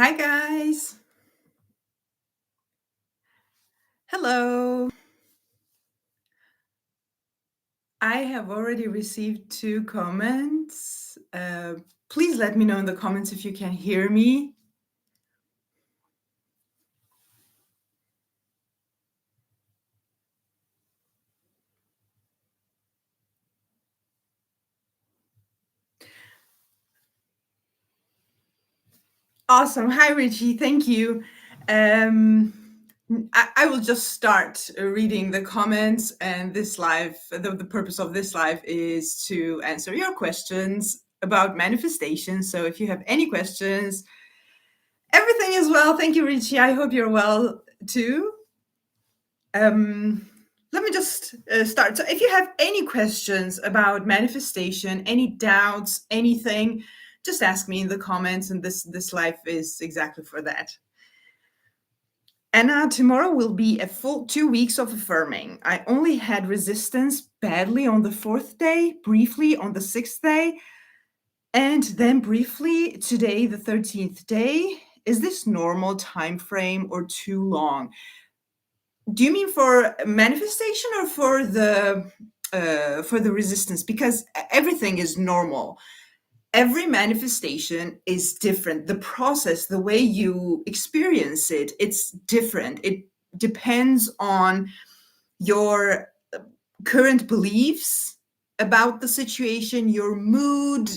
Hi, guys. Hello. I have already received two comments. Please let me know in the comments if you can hear me. Awesome. Hi, Richie. Thank you. Um, I will just start reading the comments, and this live, the purpose of this live is to answer your questions about manifestation. So if you have any questions, everything is well. Thank you, Richie. I hope you're well too. Let me just start. So, if you have any questions about manifestation, any doubts, anything, just ask me in the comments. And this live is exactly for that. Anna, tomorrow will be a full 2 weeks of affirming. I only had resistance badly on the fourth day, briefly on the sixth day, and then briefly today, the 13th day. Is this normal time frame or too long? Do you mean for manifestation or for the resistance? Because everything is normal. Every manifestation is different. The process, the way you experience it, it's different. It depends on your current beliefs about the situation, your mood,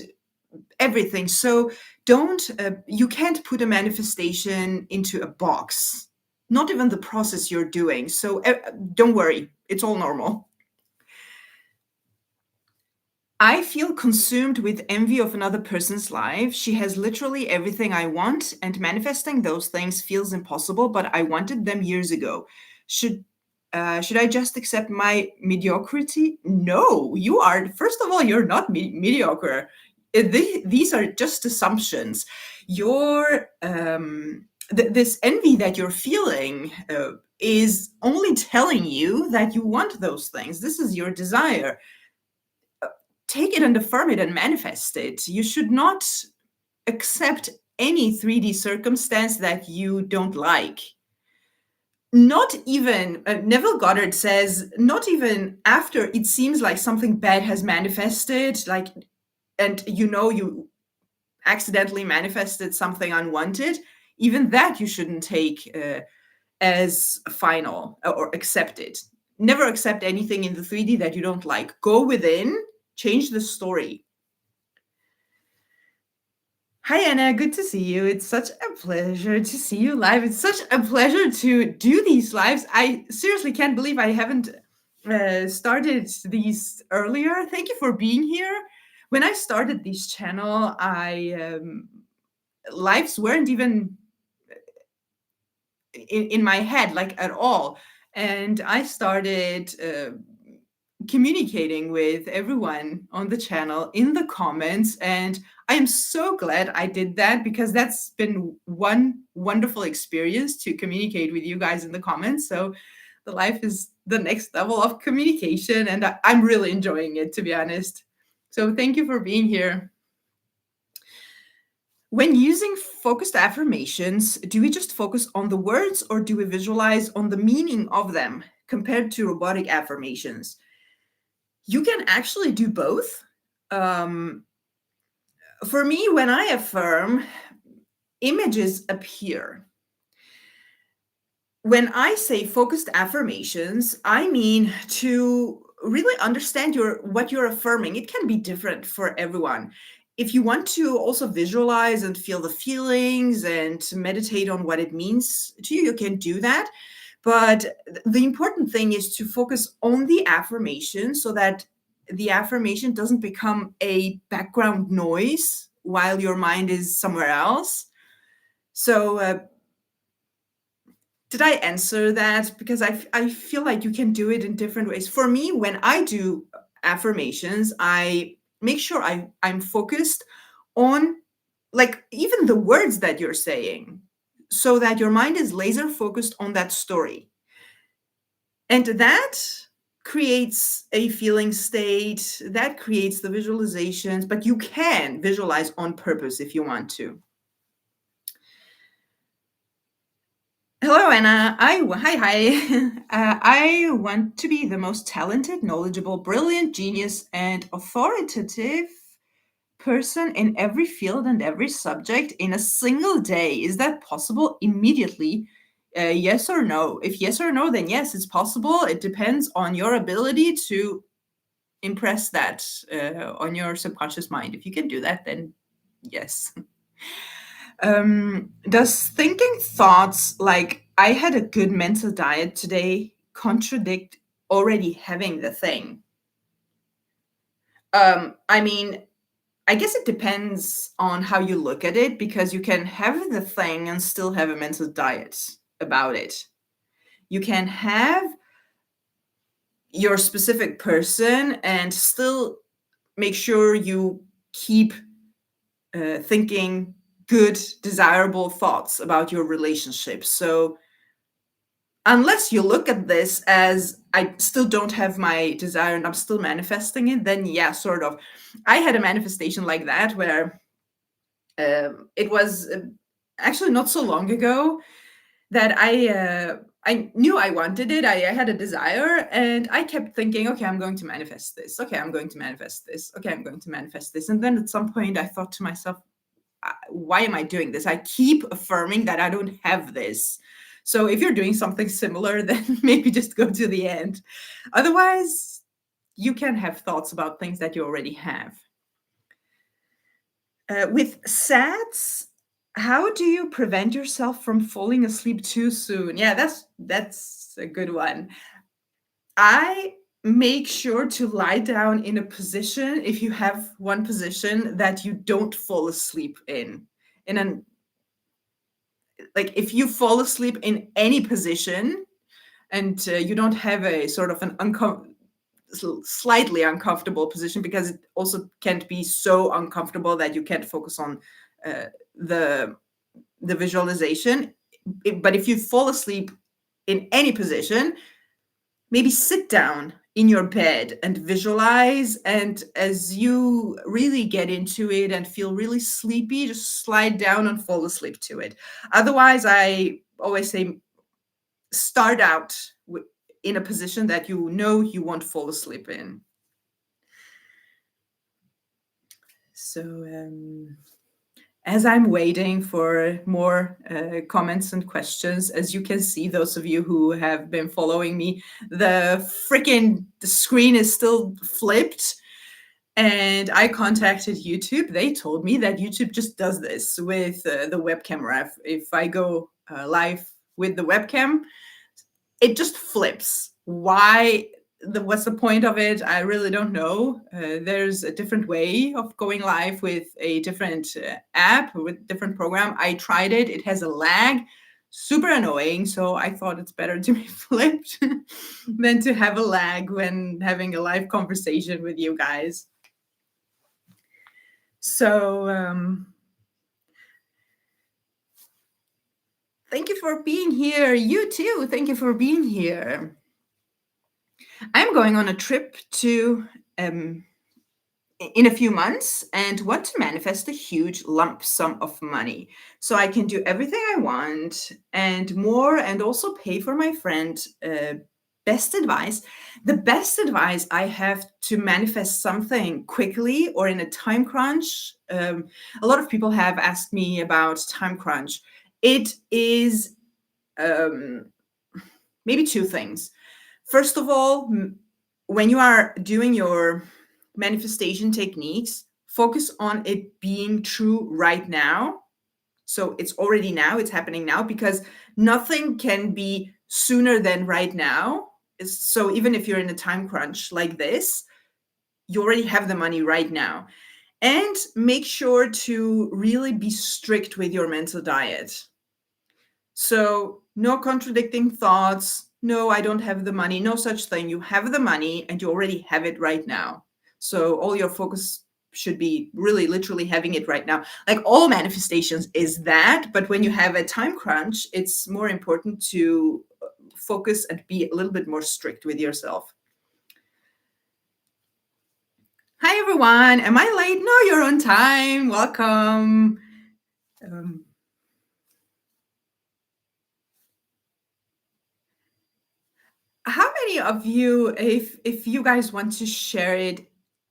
everything. So don't you can't put a manifestation into a box, not even the process you're doing. So don't worry, it's all normal. I feel consumed with envy of another person's life. She has literally everything I want, and manifesting those things feels impossible, but I wanted them years ago. Should I just accept my mediocrity? No, you are. First of all, you're not mediocre. These are just assumptions. This envy that you're feeling is only telling you that you want those things. This is your desire. Take it and affirm it and manifest it. You should not accept any 3D circumstance that you don't like. Not even, Neville Goddard says, not even after it seems like something bad has manifested, like, and you accidentally manifested something unwanted, even that you shouldn't take as final or accept it. Never accept anything in the 3D that you don't like. Go within, change the story. Hi, Anna. Good to see you. It's such a pleasure to see you live. It's such a pleasure to do these lives. I seriously can't believe I haven't started these earlier. Thank you for being here. When I started this channel, lives weren't even in my head, like at all. And I started communicating with everyone on the channel in the comments, and I am so glad I did that, because that's been one wonderful experience to communicate with you guys in the comments. So the life is the next level of communication, and I'm really enjoying it, to be honest. So thank you for being here. When using focused affirmations, do we just focus on the words, or do we visualize on the meaning of them compared to robotic affirmations? You can actually do both. Um, for me, when I affirm, images appear. When I say focused affirmations, I mean to really understand what you're affirming. It can be different for everyone. If you want to also visualize and feel the feelings and meditate on what it means to you, you can do that. But the important thing is to focus on the affirmation, so that the affirmation doesn't become a background noise while your mind is somewhere else. So, did I answer that? Because I feel like you can do it in different ways. For me, when I do affirmations, I make sure I'm focused on, like, even the words that you're saying, so that your mind is laser focused on that story. And that creates a feeling state, that creates the visualizations, but you can visualize on purpose if you want to. Hello, Anna. Hi. I want to be the most talented, knowledgeable, brilliant, genius, and authoritative person in every field and every subject in a single day. Is that possible immediately? Yes or no? If yes or no, then yes, it's possible. It depends on your ability to impress that on your subconscious mind. If you can do that, then yes. Does thinking thoughts like I had a good mental diet today contradict already having the thing? I mean, I guess it depends on how you look at it because you can have the thing and still have a mental diet about it. You can have your specific person and still make sure you keep thinking good, desirable thoughts about your relationship. So, unless you look at this as I still don't have my desire and I'm still manifesting it, then yeah, sort of. I had a manifestation like that where it was actually not so long ago that I knew I wanted it. I had a desire, and I kept thinking, okay, I'm going to manifest this. Okay, I'm going to manifest this. Okay, I'm going to manifest this. And then at some point, I thought to myself, why am I doing this? I keep affirming that I don't have this. So if you're doing something similar, then maybe just go to the end. Otherwise, you can have thoughts about things that you already have. With SATs, how do you prevent yourself from falling asleep too soon? Yeah, that's a good one. I make sure to lie down in a position, if you have one position, that you don't fall asleep in an like if you fall asleep in any position and you don't have a sort of an slightly uncomfortable position, because it also can't be so uncomfortable that you can't focus on uh, the the visualization. But if you fall asleep in any position, maybe sit down in your bed and visualize, and as you really get into it and feel really sleepy, just slide down and fall asleep to it. Otherwise, I always say start out in a position that you know you won't fall asleep in. So as I'm waiting for more comments and questions, as you can see, those of you who have been following me, the screen is still flipped. And I contacted YouTube. They told me that YouTube just does this with the webcam ref. If I go live with the webcam, it just flips. What's the point of it? I really don't know. There's a different way of going live with a different app, with different program. I tried it. It has a lag, super annoying. So I thought it's better to be flipped than to have a lag when having a live conversation with you guys. So thank you for being here. You too. Thank you for being here. I'm going on a trip to in a few months and want to manifest a huge lump sum of money so I can do everything I want and more, and also pay for my friend. Best advice. The best advice I have to manifest something quickly or in a time crunch. A lot of people have asked me about time crunch. It is um, maybe two things. First of all, when you are doing your manifestation techniques, focus on it being true right now. So it's already now, it's happening now, because nothing can be sooner than right now. So even if you're in a time crunch like this, you already have the money right now. And make sure to really be strict with your mental diet. So, no contradicting thoughts. No, I don't have the money. No such thing. You have the money and you already have it right now. So, all your focus should be really literally having it right now. Like all manifestations is that, but when you have a time crunch, it's more important to focus and be a little bit more strict with yourself. Hi, everyone. Am I late? No, you're on time. Welcome. Um, many of you, if you guys want to share it,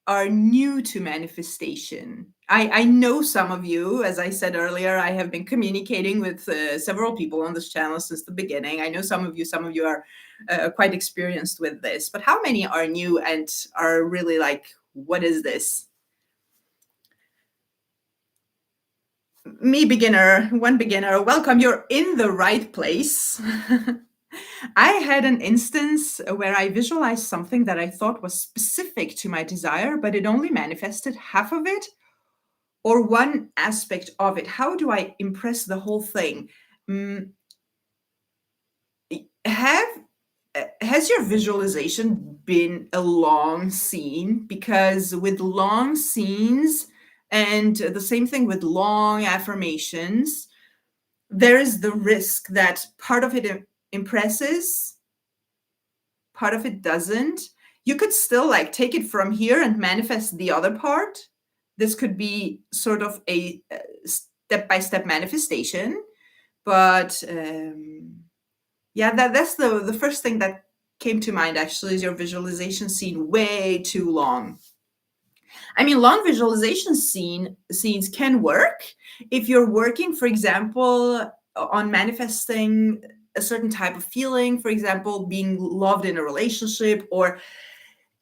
are new to manifestation? I know some of you, as I said earlier, I have been communicating with several people on this channel since the beginning. I know some of you are quite experienced with this, but how many are new and are really like, what is this? Me, beginner, one beginner, welcome, you're in the right place. I had an instance where I visualized something that I thought was specific to my desire, but it only manifested half of it or one aspect of it. How do I impress the whole thing? Mm, have has your visualization been a long scene? Because with long scenes, and the same thing with long affirmations, there is the risk that part of it impresses, part of it doesn't. You could still like take it from here and manifest the other part. This could be sort of a step-by-step manifestation, but yeah, that's the first thing that came to mind. Actually, is your visualization scene way too long? I mean, long visualization scenes can work if you're working, for example, on manifesting a certain type of feeling, for example, being loved in a relationship, or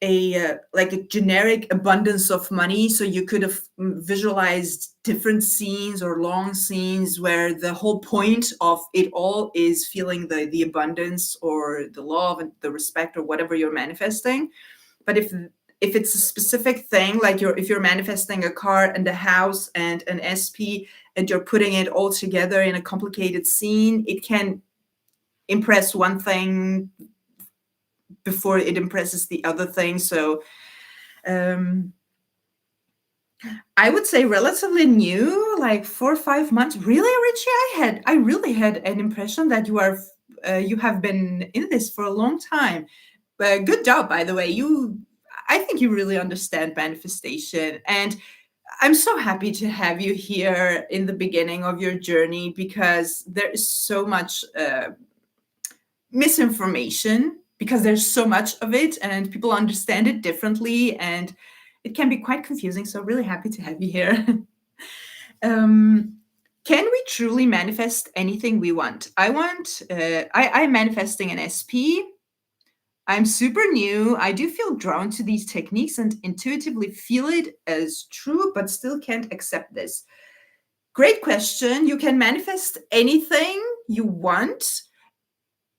a like a generic abundance of money. So you could have visualized different scenes or long scenes where the whole point of it all is feeling the abundance or the love and the respect or whatever you're manifesting. But if it's a specific thing, like if you're manifesting a car and a house and an SP, and you're putting it all together in a complicated scene, it can impress one thing before it impresses the other thing. So um, I would say relatively new, like 4 or 5 months. Really, Richie? I really had an impression that you have been in this for a long time. But good job, by the way. I think you really understand manifestation, and I'm so happy to have you here in the beginning of your journey, because there is so much misinformation, because there's so much of it and people understand it differently, and it can be quite confusing. So really happy to have you here. um, can we truly manifest anything we want? I'm manifesting an SP. I'm super new. I do feel drawn to these techniques and intuitively feel it as true, but still can't accept this. Great question. You can manifest anything you want,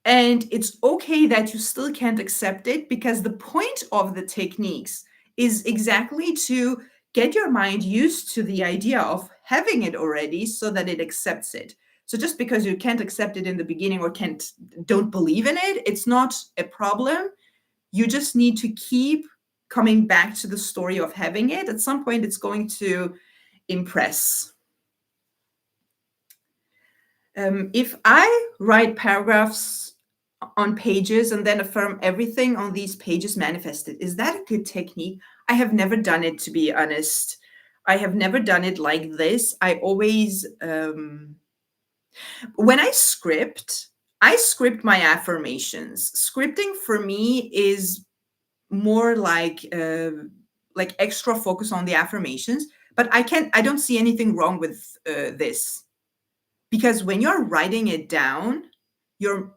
and it's okay that you still can't accept it, because the point of the techniques is exactly to get your mind used to the idea of having it already so that it accepts it. So just because you can't accept it in the beginning or don't believe in it, it's not a problem. You just need to keep coming back to the story of having it. At some point, it's going to impress. If I write paragraphs on pages and then affirm everything on these pages manifested, is that a good technique? I have never done it, to be honest. I have never done it like this. I always, when I script my affirmations. Scripting for me is more like extra focus on the affirmations, but I don't see anything wrong with this, because when you're writing it down,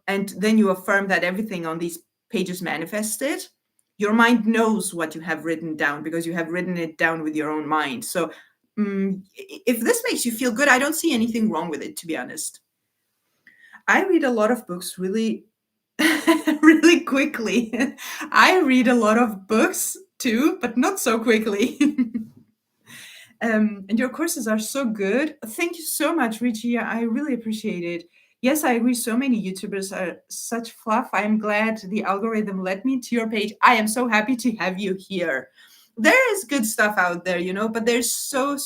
and then you affirm that everything on these pages manifested, your mind knows what you have written down because you have written it down with your own mind. So if this makes you feel good, I don't see anything wrong with it, to be honest. I read a lot of books really really quickly. I read a lot of books too, but not so quickly. And your courses are so good. Thank you so much, Richie. I really appreciate it. Yes, I agree. So many YouTubers are such fluff. I'm glad the algorithm led me to your page. I am so happy to have you here. There is good stuff out there, but there's so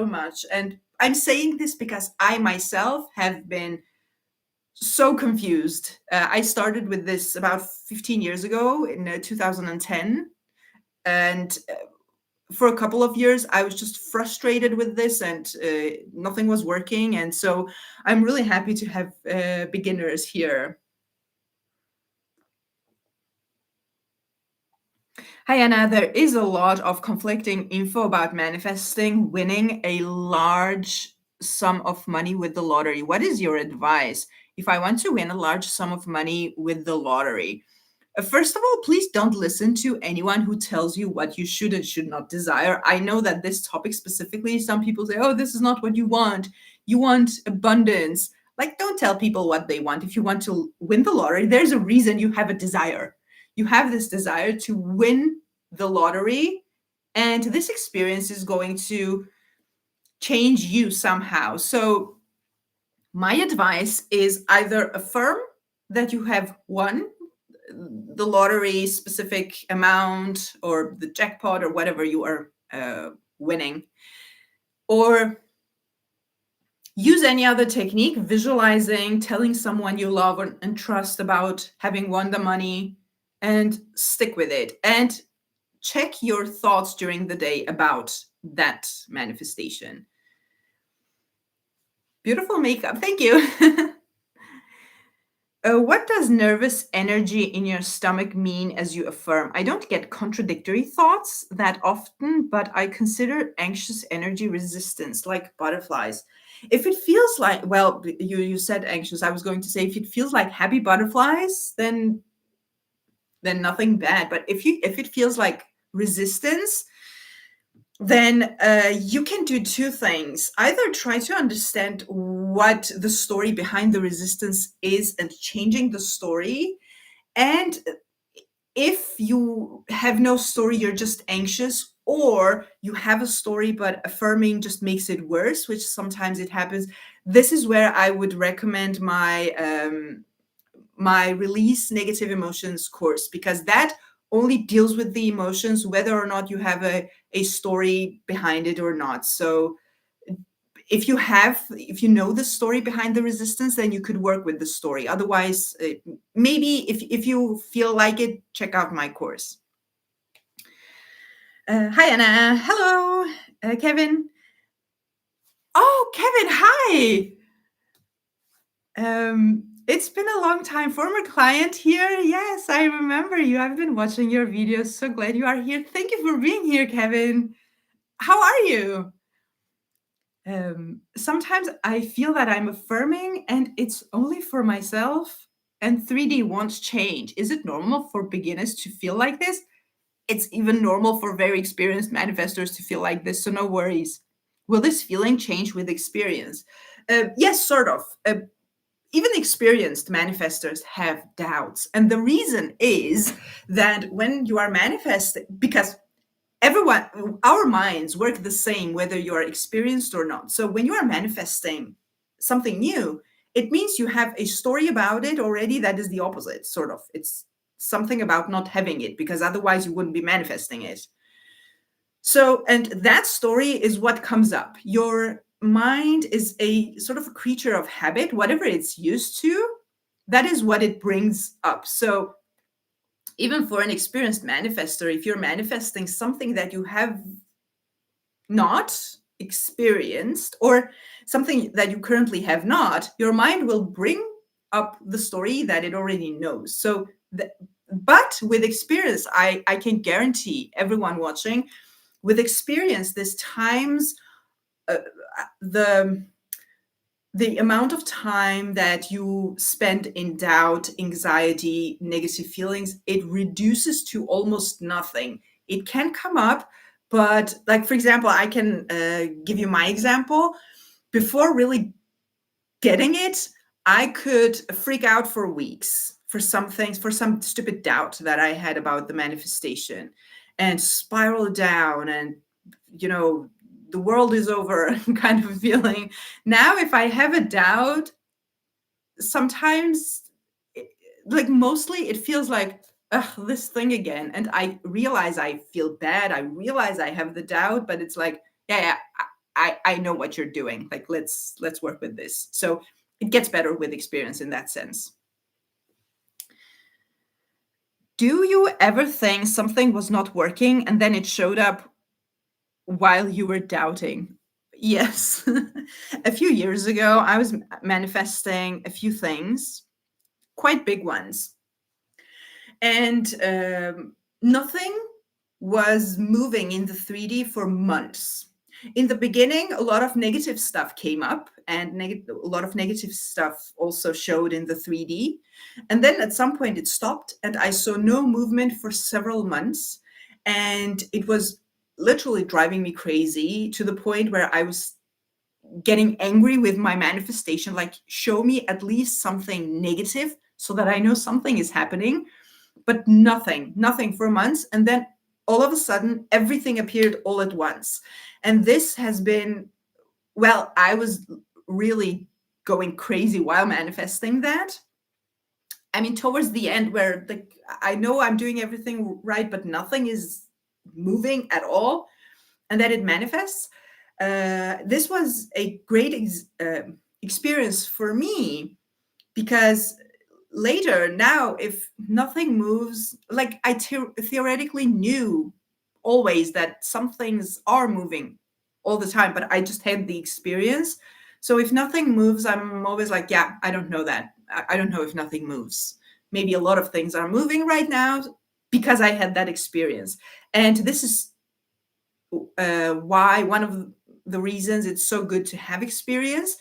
much. And I'm saying this because I myself have been so confused. I started with this about 15 years ago in 2010. And for a couple of years, I was just frustrated with this, and nothing was working. And so I'm really happy to have beginners here. Hi, Anna. There is a lot of conflicting info about manifesting winning a large sum of money with the lottery. What is your advice if I want to win a large sum of money with the lottery? First of all, please don't listen to anyone who tells you what you should and should not desire. I know that this topic specifically, some people say, oh, this is not what you want. You want abundance. Like, don't tell people what they want. If you want to win the lottery, there's a reason you have a desire. You have this desire to win the lottery, and this experience is going to change you somehow. So, my advice is either affirm that you have won the lottery specific amount or the jackpot or whatever you are winning, or use any other technique, visualizing, telling someone you love and trust about having won the money, and stick with it. And check your thoughts during the day about that manifestation. Beautiful makeup. Thank you. What does nervous energy in your stomach mean as you affirm? I don't get contradictory thoughts that often, but I consider anxious energy resistance, like butterflies. If it feels like, well, you said anxious. I was going to say if it feels like happy butterflies, then nothing bad. But if it feels like resistance, then you can do two things. Either try to understand what the story behind the resistance is and changing the story. And if you have no story, you're just anxious, or you have a story, but affirming just makes it worse, which sometimes it happens. This is where I would recommend my release negative emotions course, because that only deals with the emotions, whether or not you have a story behind it or not. So if you know the story behind the resistance, then you could work with the story. Otherwise, maybe if you feel like it, check out my course. Hi, Anna. Hello, Kevin. Oh, Kevin, hi. It's been a long time. Former client here. Yes, I remember you. I've been watching your videos. So glad you are here. Thank you for being here, Kevin. How are you? Sometimes I feel that I'm affirming and it's only for myself, and 3D wants change. Is it normal for beginners to feel like this? It's even normal for very experienced manifestors to feel like this, so no worries. Will this feeling change with experience? Yes, sort of. Even experienced manifestors have doubts. And the reason is that when you are manifesting, because everyone, our minds work the same whether you are experienced or not. So when you are manifesting something new, it means you have a story about it already that is the opposite, sort of. It's something about not having it, because otherwise you wouldn't be manifesting it. So, and that story is what comes up. Your mind is a sort of a creature of habit. Whatever it's used to, that is what it brings up. So, even for an experienced manifestor, if you're manifesting something that you have not experienced, or something that you currently have not, your mind will bring up the story that it already knows. So, but with experience, I can guarantee everyone watching, with experience, this times uh, the the amount of time that you spend in doubt, anxiety, negative feelings, it reduces to almost nothing. It can come up, but like, for example, I can give you my example. Before really getting it, I could freak out for weeks for some things, for some stupid doubt that I had about the manifestation, and spiral down, and you know, the world is over kind of feeling. Now, if I have a doubt, sometimes, like mostly, it feels like, ugh, this thing again. And I realize I feel bad. I realize I have the doubt, but it's like, yeah, yeah, I know what you're doing. Like, let's work with this. So it gets better with experience in that sense. Do you ever think something was not working and then it showed up while you were doubting? Yes. A few years ago, I was manifesting a few things, quite big ones. And nothing. was moving in the 3D for months. In the beginning, a lot of negative stuff came up, and a lot of negative stuff also showed in the 3D. And then at some point it stopped, and I saw no movement for several months. And it was literally driving me crazy, to the point where I was getting angry with my manifestation, like, show me at least something negative so that I know something is happening. But nothing for months. And then all of a sudden, everything appeared all at once. And this has been, well, I was really going crazy while manifesting that. I mean, towards the end, where I know I'm doing everything right, but nothing is moving at all, and then it manifests. This was a great experience for me, because later, now, if nothing moves, like, I theoretically knew always that some things are moving all the time, but I just had the experience. So if nothing moves, I'm always like, yeah, I don't know that. I don't know if nothing moves. Maybe a lot of things are moving right now because I had that experience. And this is why one of the reasons it's so good to have experience,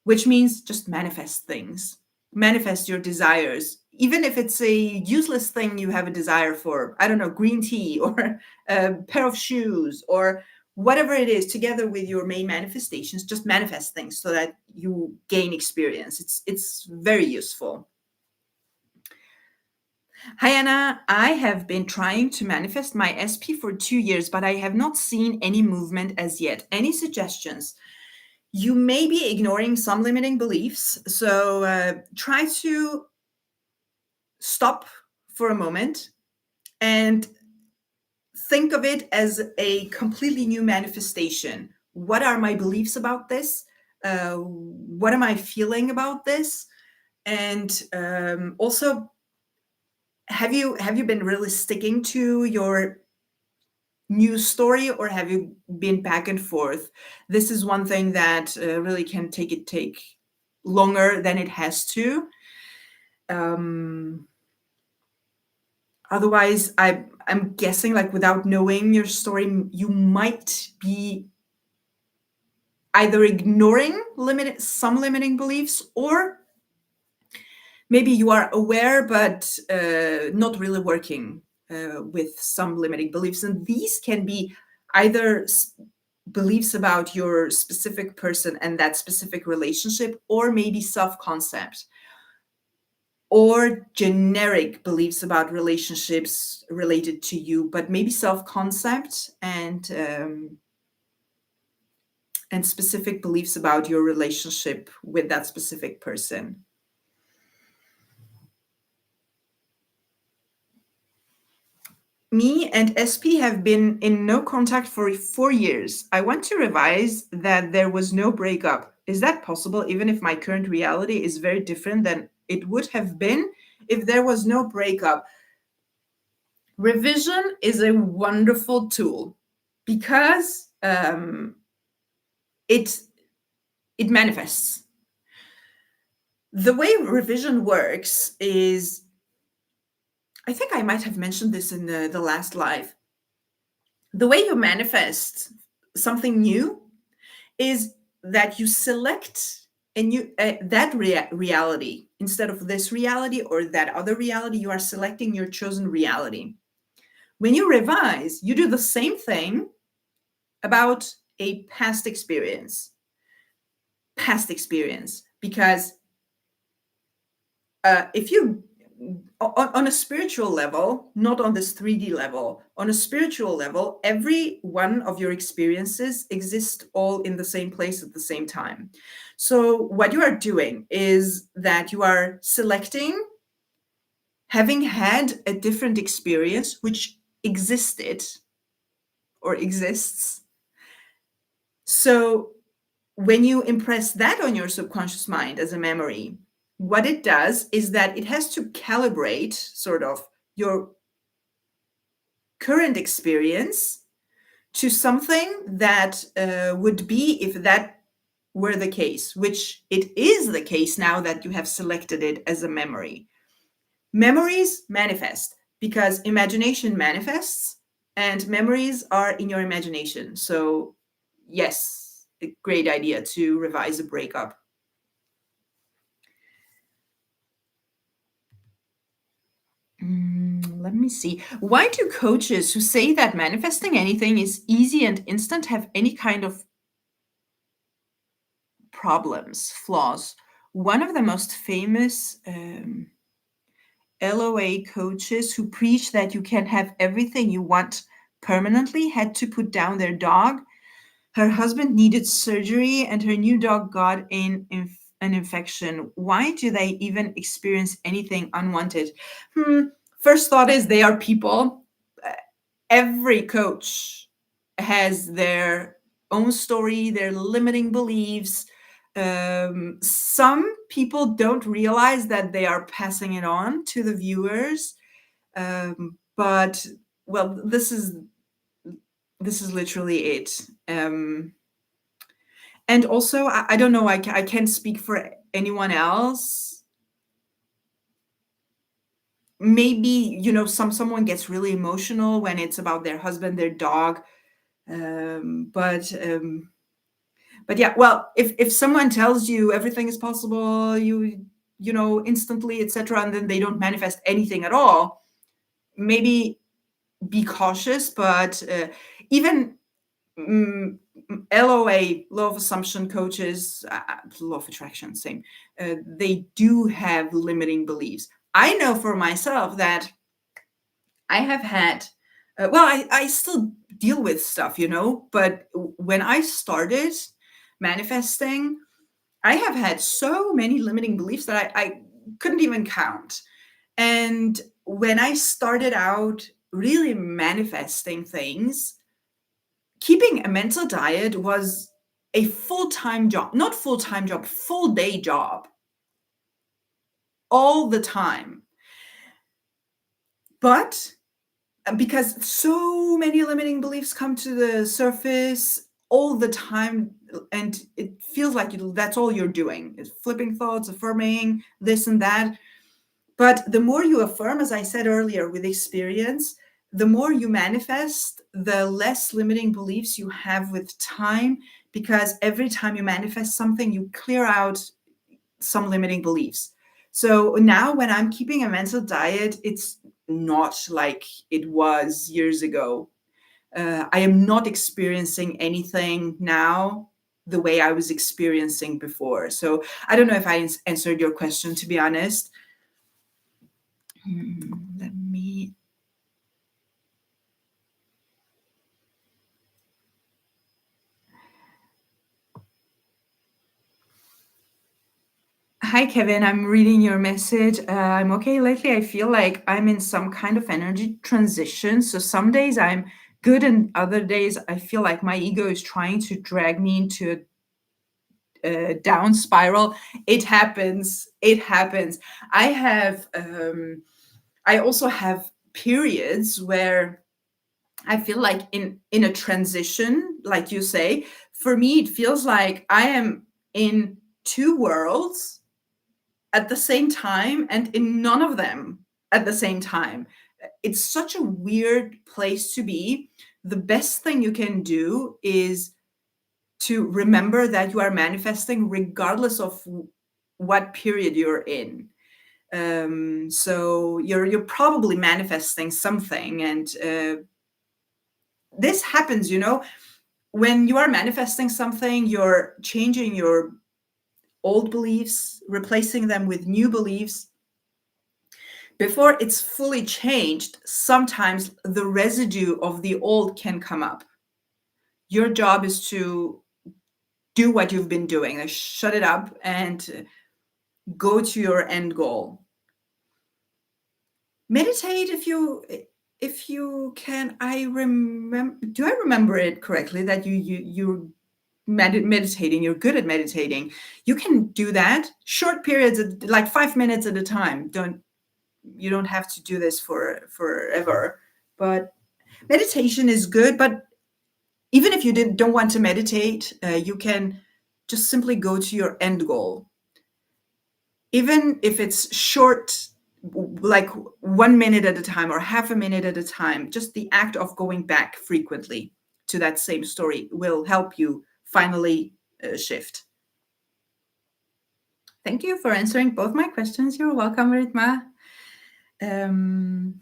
which means just manifest things, manifest your desires. Even if it's a useless thing you have a desire for, I don't know, green tea or a pair of shoes or whatever it is, together with your main manifestations, just manifest things so that you gain experience. It's very useful. Hi, Anna. I have been trying to manifest my SP for 2 years, but I have not seen any movement as yet. Any suggestions? You may be ignoring some limiting beliefs. So try to stop for a moment and think of it as a completely new manifestation. What are my beliefs about this? What am I feeling about this? And also, have you been really sticking to your new story, or have you been back and forth? This is one thing that really can take longer than it has to. Otherwise, I'm guessing, like, without knowing your story, you might be either ignoring some limiting beliefs, or maybe you are aware but not really working with some limiting beliefs. And these can be either beliefs about your specific person and that specific relationship, or maybe self-concept, or generic beliefs about relationships related to you, but maybe self-concept and specific beliefs about your relationship with that specific person. Me and SP have been in no contact for 4 years. I want to revise that there was no breakup. Is that possible, even if my current reality is very different than it would have been if there was no breakup? Revision is a wonderful tool because it manifests. The way revision works is, I think I might have mentioned this in the last live. The way you manifest something new is that you select that reality instead of this reality or that other reality. You are selecting your chosen reality. When you revise, you do the same thing about a past experience, because if you on a spiritual level, not on this 3D level, on a spiritual level, every one of your experiences exist all in the same place at the same time. So what you are doing is that you are selecting, having had a different experience which existed or exists. So when you impress that on your subconscious mind as a memory, what it does is that it has to calibrate sort of your current experience to something that would be if that were the case, which it is the case now that you have selected it as a memory. Memories manifest because imagination manifests, and memories are in your imagination. So, yes, a great idea to revise a breakup. Let me see. Why do coaches who say that manifesting anything is easy and instant have any kind of problems, flaws? One of the most famous LOA coaches who preach that you can have everything you want permanently had to put down their dog. Her husband needed surgery and her new dog got an infection. Why do they even experience anything unwanted? Hmm. First thought is they are people. Uh, Every coach has their own story, their limiting beliefs. Some people don't realize that they are passing it on to the viewers. But well, this is literally it. And also, I don't know, I can't speak for anyone else. Maybe, someone gets really emotional when it's about their husband, their dog. Um, but um, but yeah, well, if someone tells you everything is possible, instantly, etc., and then they don't manifest anything at all, maybe be cautious. But even mm, LOA, law of assumption coaches, law of attraction, same. They do have limiting beliefs. I know for myself that I have had, well, I still deal with stuff, but when I started manifesting, I have had so many limiting beliefs that I couldn't even count. And when I started out really manifesting things, keeping a mental diet was a full-time job, not full-time job, full day job, all the time. But because so many limiting beliefs come to the surface all the time, and it feels like that's all you're doing is flipping thoughts, affirming this and that. But the more you affirm, as I said earlier, with experience, the more you manifest, the less limiting beliefs you have with time, because every time you manifest something, you clear out some limiting beliefs. So now when I'm keeping a mental diet, it's not like it was years ago. I am not experiencing anything now the way I was experiencing before. So I don't know if I answered your question, to be honest. Let me. Hi, Kevin. I'm reading your message. I'm okay. Lately, I feel like I'm in some kind of energy transition. So some days I'm good, and other days I feel like my ego is trying to drag me into a down spiral. It happens. It happens. I have. I also have periods where I feel like in a transition, like you say. For me, it feels like I am in two worlds at the same time and in none of them at the same time. It's such a weird place to be. The best thing you can do is to remember that you are manifesting regardless of what period you're in. So you're probably manifesting something, and this happens, when you are manifesting something, you're changing your old beliefs, replacing them with new beliefs. Before it's fully changed, sometimes the residue of the old can come up. Your job is to do what you've been doing, like shut it up and go to your end goal. Meditate if you can. I remember, do I remember it correctly that you're meditating, you're good at meditating? You can do that short periods, like 5 minutes at a time. You don't have to do this for forever, but meditation is good. But even if you don't want to meditate, you can just simply go to your end goal, even if it's short like 1 minute at a time or half a minute at a time. Just the act of going back frequently to that same story will help you finally shift. Thank you for answering both my questions. You're welcome, Ritma. Um,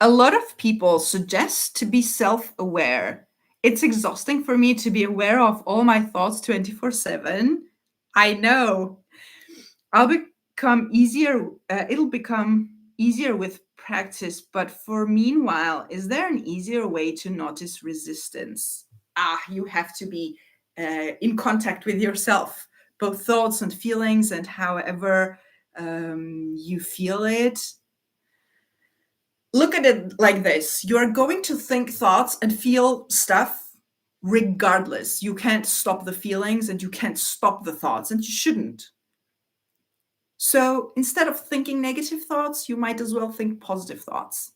a lot of people suggest to be self aware. It's exhausting for me to be aware of all my thoughts 24/7. I know. I'll become easier, it'll become easier with practice, but for meanwhile, is there an easier way to notice resistance? You have to be in contact with yourself, both thoughts and feelings, and however you feel it. Look at it like this: you're going to think thoughts and feel stuff regardless. You can't stop the feelings and you can't stop the thoughts, and you shouldn't. So instead of thinking negative thoughts, you might as well think positive thoughts.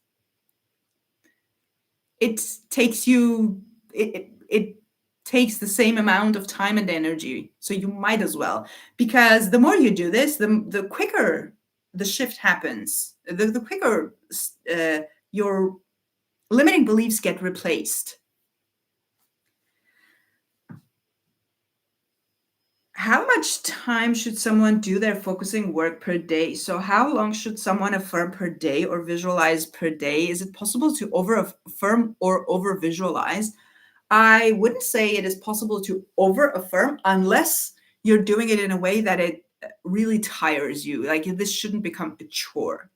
It takes you, it takes the same amount of time and energy. So you might as well, because the more you do this, the quicker the shift happens, the quicker your limiting beliefs get replaced. How much time should someone do their focusing work per day? So, how long should someone affirm per day or visualize per day? Is it possible to over affirm or over visualize? I wouldn't say it is possible to over affirm unless you're doing it in a way that it really tires you. Like, this shouldn't become a chore.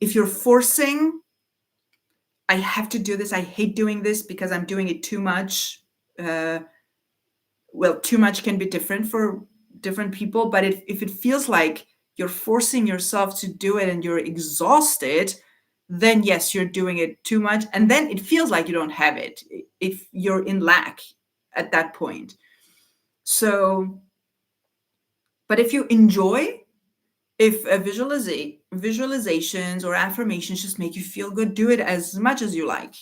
If you're forcing, I have to do this, I hate doing this because I'm doing it too much. Well, too much can be different for different people, but if it feels like you're forcing yourself to do it and you're exhausted, then yes, you're doing it too much. And then it feels like you don't have it if you're in lack at that point. So, but if you enjoy, if visualizations or affirmations just make you feel good, do it as much as you like.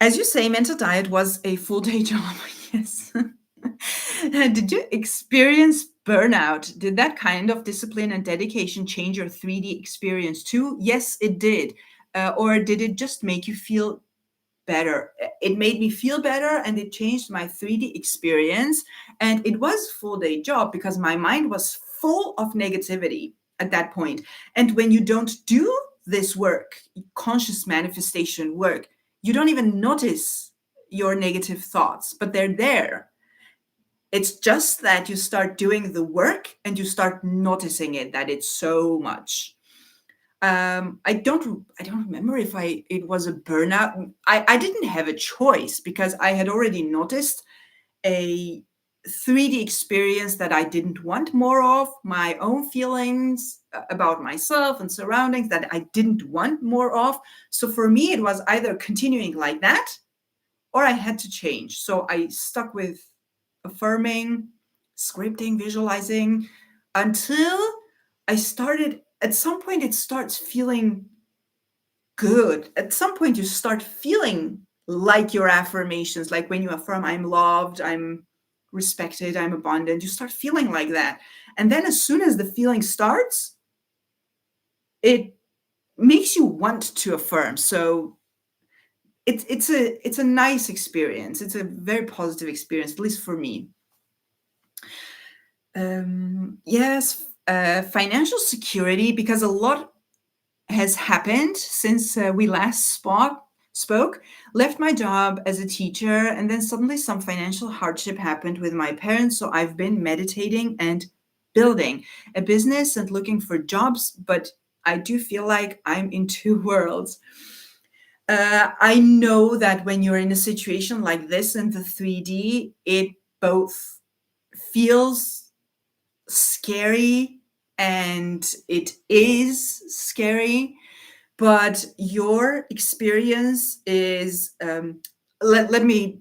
As you say, mental diet was a full day job. Yes. Did you experience burnout? Did that kind of discipline and dedication change your 3D experience too? Yes, it did. Or did it just make you feel better? It made me feel better and it changed my 3D experience. And it was full day job because my mind was full of negativity at that point. And when you don't do this work, conscious manifestation work, you don't even notice your negative thoughts, but they're there. It's just that you start doing the work and you start noticing it, that it's so much. I don't remember if it was a burnout. I didn't have a choice because I had already noticed a 3D experience that I didn't want more of, my own feelings about myself and surroundings that I didn't want more of. So for me, it was either continuing like that or I had to change. So I stuck with affirming, scripting, visualizing until I started, at some point, it starts feeling good. At some point, you start feeling like your affirmations, like when you affirm, I'm loved, I'm respected, I'm abundant, you start feeling like that. And then as soon as the feeling starts, it makes you want to affirm. So it's a nice experience. It's a very positive experience, at least for me. Yes, financial security, because a lot has happened since we last spoke. Left my job as a teacher, and then suddenly some financial hardship happened with my parents. So I've been meditating and building a business and looking for jobs, but I do feel like I'm in two worlds. I know that when you're in a situation like this in the 3D, it both feels scary and it is scary, but your experience is, let me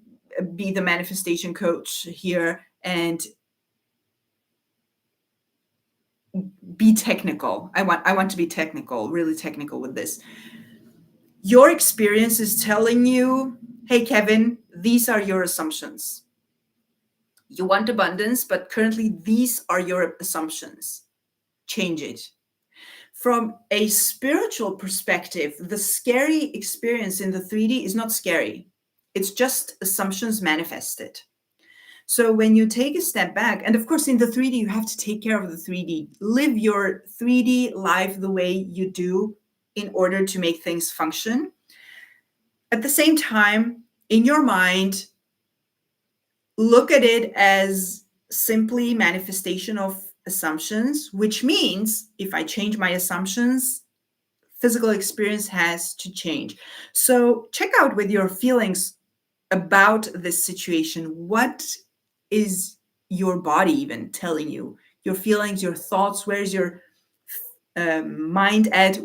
be the manifestation coach here and be technical. I want to be technical, really technical with this. Your experience is telling you, hey, Kevin, these are your assumptions. You want abundance, but currently these are your assumptions. Change it. From a spiritual perspective, the scary experience in the 3D is not scary. It's just assumptions manifested. So when you take a step back, and of course in the 3D, you have to take care of the 3D. Live your 3D life the way you do in order to make things function. At the same time, in your mind, look at it as simply manifestation of assumptions, which means if I change my assumptions, physical experience has to change. So check out with your feelings about this situation. What is your body even telling you? Your feelings, your thoughts, where's your mind at?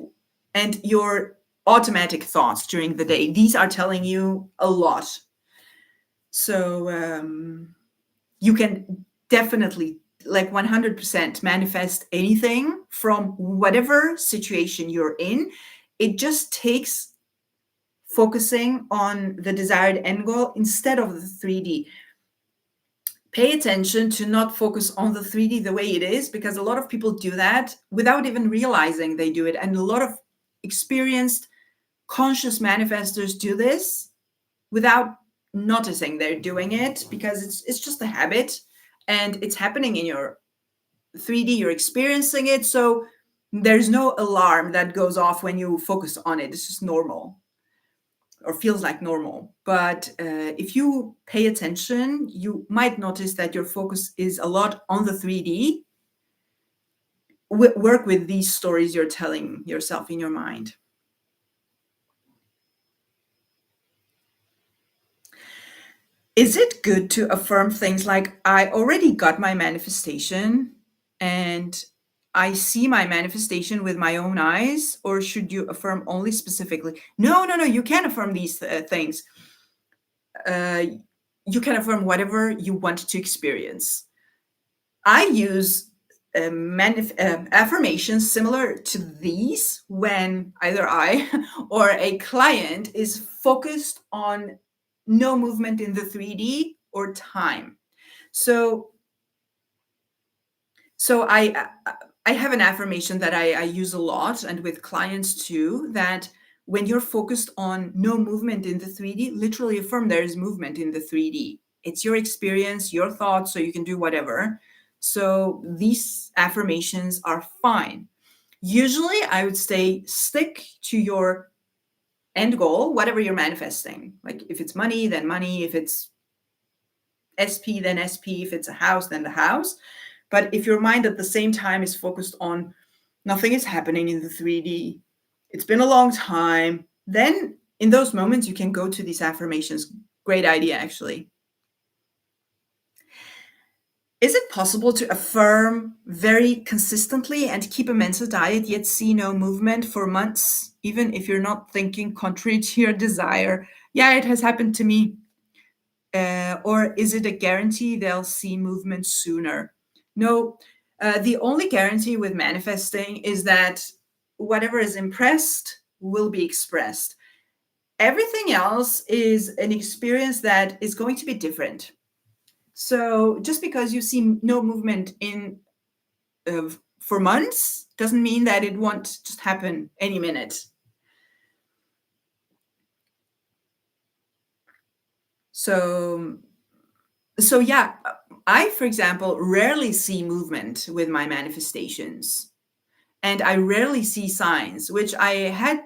And your automatic thoughts during the day. These are telling you a lot. So you can definitely, like 100%, manifest anything from whatever situation you're in. It just takes focusing on the desired end goal instead of the 3D. Pay attention to not focus on the 3D the way it is, because a lot of people do that without even realizing they do it. And a lot of experienced, conscious manifestors do this without noticing they're doing it, because it's just a habit and it's happening in your 3D, you're experiencing it. So there's no alarm that goes off when you focus on it. It's just normal, or feels like normal. But if you pay attention, you might notice that your focus is a lot on the 3D. Work with these stories you're telling yourself in your mind. Is it good to affirm things like, I already got my manifestation and I see my manifestation with my own eyes? Or should you affirm only specifically? No, no, no, you can affirm these things. You can affirm whatever you want to experience. I use affirmations similar to these when either I or a client is focused on no movement in the 3D or time. So, so I have an affirmation that I use a lot, and with clients too, that when you're focused on no movement in the 3D, literally affirm there is movement in the 3D. It's your experience, your thoughts, so you can do whatever. So these affirmations are fine. Usually, I would say stick to your end goal, whatever you're manifesting. Like if it's money, then money. If it's SP, then SP. If it's a house, then the house. But if your mind at the same time is focused on nothing is happening in the 3D, it's been a long time, then in those moments you can go to these affirmations. Great idea, actually. Is it possible to affirm very consistently and keep a mental diet yet see no movement for months, even if you're not thinking contrary to your desire? Yeah, it has happened to me. Or is it a guarantee they'll see movement sooner? No, the only guarantee with manifesting is that whatever is impressed will be expressed. Everything else is an experience that is going to be different. So just because you see no movement in for months doesn't mean that it won't just happen any minute. So so yeah, I, for example, rarely see movement with my manifestations, and I rarely see signs, which I had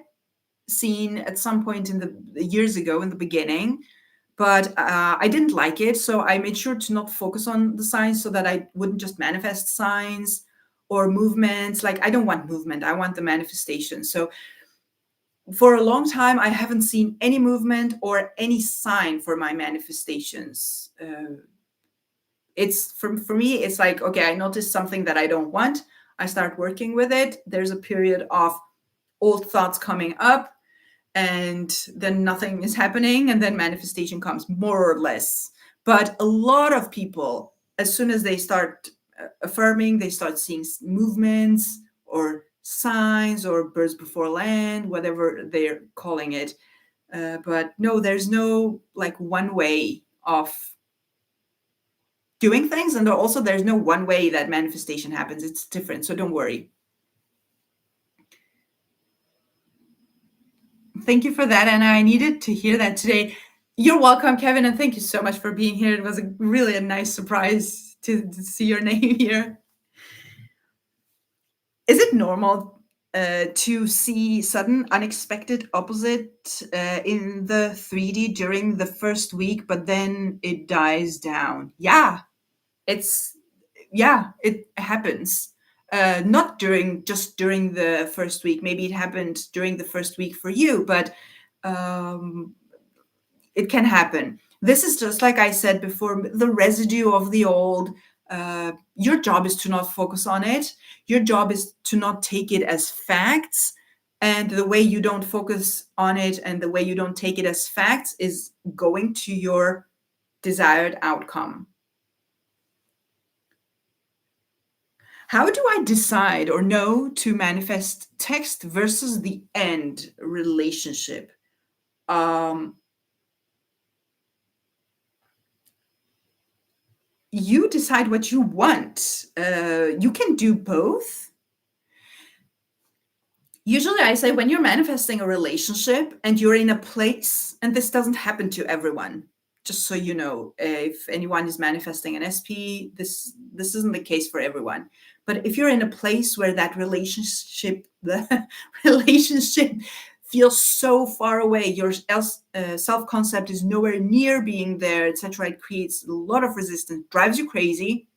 seen at some point in the years ago in the beginning, but I didn't like it. So I made sure to not focus on the signs so that I wouldn't just manifest signs or movements. Like I don't want movement, I want the manifestation. So for a long time, I haven't seen any movement or any sign for my manifestations. It's for me, it's like, okay, I noticed something that I don't want. I start working with it. There's a period of old thoughts coming up, and then nothing is happening, and then manifestation comes, more or less. But a lot of people, as soon as they start affirming, they start seeing movements or signs or birds before land, whatever they're calling it. But no, there's no like one way of doing things. And also, there's no one way that manifestation happens. It's different. So don't worry. Thank you for that, Anna. I needed to hear that today. You're welcome, Kevin, and thank you so much for being here. It was really a nice surprise to see your name here. Is it normal to see sudden, unexpected opposite in the 3D during the first week, but then it dies down? It's it happens. Not just during the first week. Maybe it happened during the first week for you, but um, it can happen. This is just like I said before, the residue of the old. Your job is to not focus on it. Your job is to not take it as facts. And the way you don't focus on it and the way you don't take it as facts is going to your desired outcome. How do I decide or know to manifest text versus the end relationship? Um, you decide what you want. You can do both. Usually, I say when you're manifesting a relationship and you're in a place, and this doesn't happen to everyone, just so you know, if anyone is manifesting an SP, this isn't the case for everyone. But if you're in a place where that relationship, the relationship feels so far away, your self-concept is nowhere near being there, etc., it creates a lot of resistance, drives you crazy.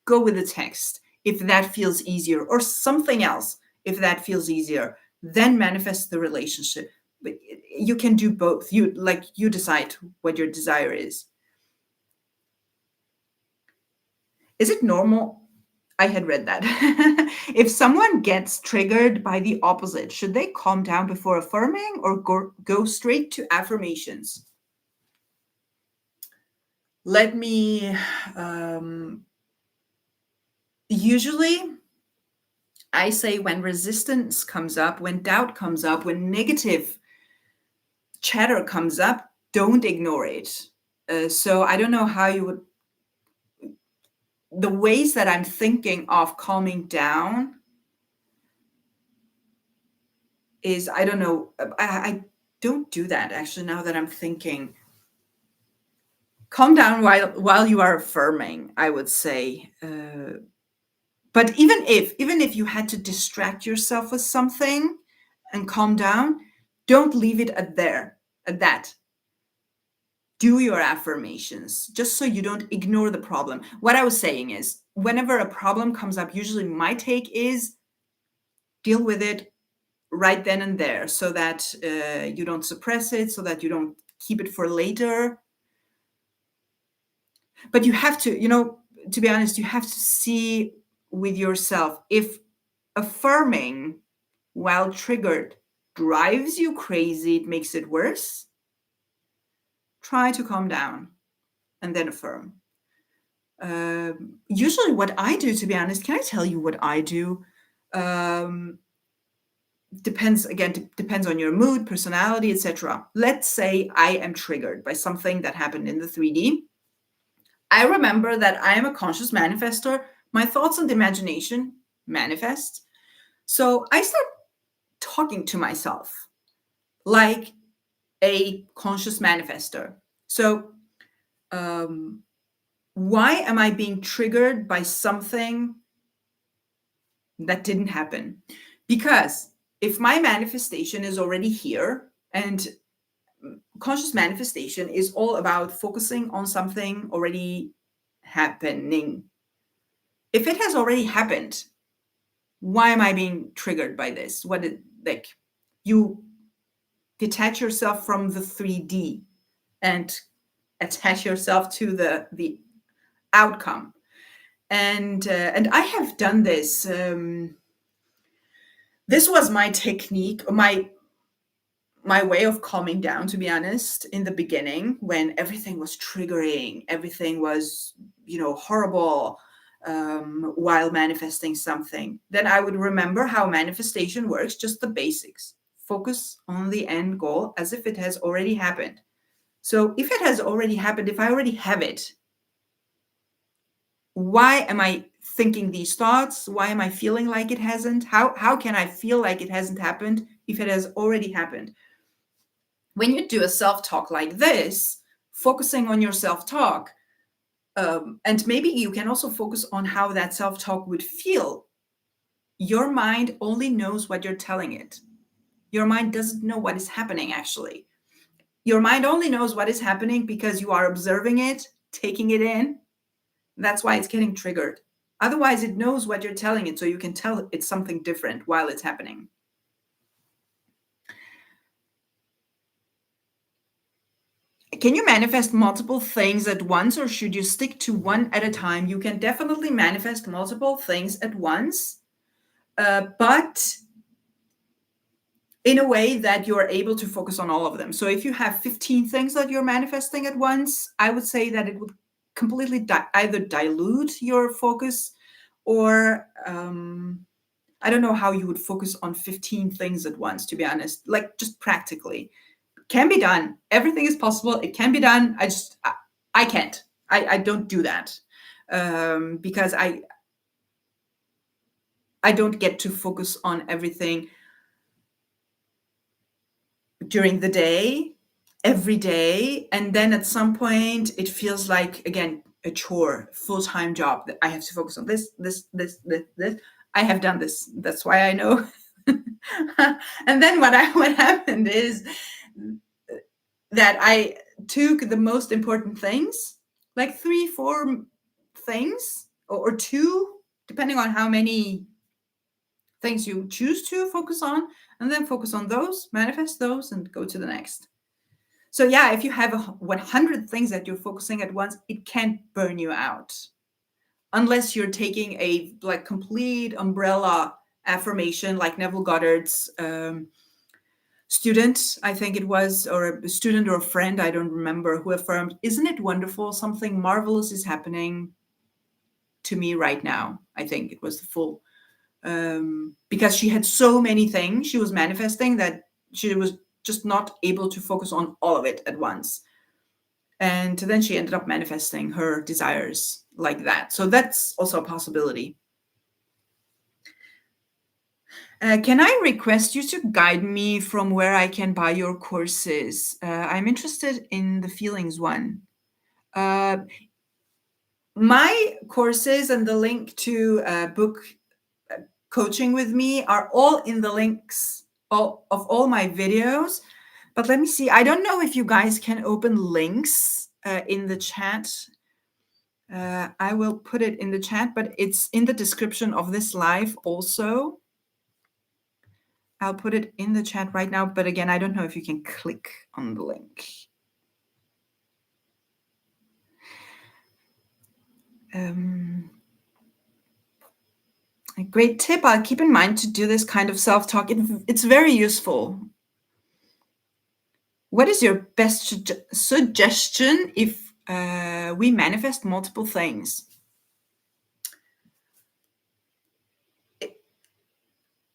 Go with the text if that feels easier, or something else if that feels easier. Then manifest the relationship. But you can do both. You decide what your desire is. Is it normal? I had read that. If someone gets triggered by the opposite, should they calm down before affirming or go straight to affirmations? Let me. Usually, I say when resistance comes up, when doubt comes up, when negative chatter comes up, don't ignore it. So I don't know how you would. The ways that I'm thinking of calming down is, I don't know. I don't do that actually. Now that I'm thinking, calm down while you are affirming, I would say. But even if you had to distract yourself with something and calm down, don't leave it at that. Do your affirmations just so you don't ignore the problem. What I was saying is, whenever a problem comes up, usually my take is deal with it right then and there, so that you don't suppress it, so that you don't keep it for later. But you have to, to be honest, you have to see with yourself if affirming while triggered drives you crazy, it makes it worse. Try to calm down and then affirm. Usually what I do, to be honest, can I tell you what I do? Depends on your mood, personality, etc. Let's say I am triggered by something that happened in the 3D. I remember that I am a conscious manifestor. My thoughts and imagination manifest. So I start talking to myself like a conscious manifestor. So why am I being triggered by something that didn't happen? Because if my manifestation is already here, and conscious manifestation is all about focusing on something already happening. If it has already happened, why am I being triggered by this? You detach yourself from the 3D and attach yourself to the outcome. And I have done this. This was my technique, my way of calming down, to be honest, in the beginning, when everything was triggering, everything was, horrible, while manifesting something. Then I would remember how manifestation works, just the basics. Focus on the end goal as if it has already happened. So if it has already happened, if I already have it, why am I thinking these thoughts? Why am I feeling like it hasn't? How can I feel like it hasn't happened if it has already happened? When you do a self-talk like this, focusing on your self-talk, and maybe you can also focus on how that self-talk would feel. Your mind only knows what you're telling it. Your mind doesn't know what is happening, actually. Your mind only knows what is happening because you are observing it, taking it in. That's why it's getting triggered. Otherwise, it knows what you're telling it, so you can tell it's something different while it's happening. Can you manifest multiple things at once, or should you stick to one at a time? You can definitely manifest multiple things at once, but in a way that you're able to focus on all of them. So if you have 15 things that you're manifesting at once, I would say that it would completely either dilute your focus, or I don't know how you would focus on 15 things at once, to be honest, like just practically. Can be done. Everything is possible. It can be done. I can't. I don't do that, because I don't get to focus on everything during the day, every day. And then at some point, it feels like, again, a chore, full-time job that I have to focus on this. I have done this. That's why I know. And then what happened is that I took the most important things, like 3, 4 things, or 2, depending on how many things you choose to focus on, and then focus on those, manifest those, and go to the next. So yeah, if you have 100 things that you're focusing at once, it can't burn you out, unless you're taking a like complete umbrella affirmation, like Neville Goddard's student, I think it was, or a student or a friend, I don't remember, who affirmed, "Isn't it wonderful? Something marvelous is happening to me right now." I think it was the full, because she had so many things she was manifesting that she was just not able to focus on all of it at once. And then she ended up manifesting her desires like that. So that's also a possibility. Can I request you to guide me from where I can buy your courses? I'm interested in the feelings one. Uh, my courses and the link to book coaching with me are all in the links of all my videos. But let me see. I don't know if you guys can open links in the chat. I will put it in the chat, but it's in the description of this live also. I'll put it in the chat right now, but again, I don't know if you can click on the link. A great tip. I'll keep in mind to do this kind of self-talk. It's very useful. What is your best suggestion if we manifest multiple things?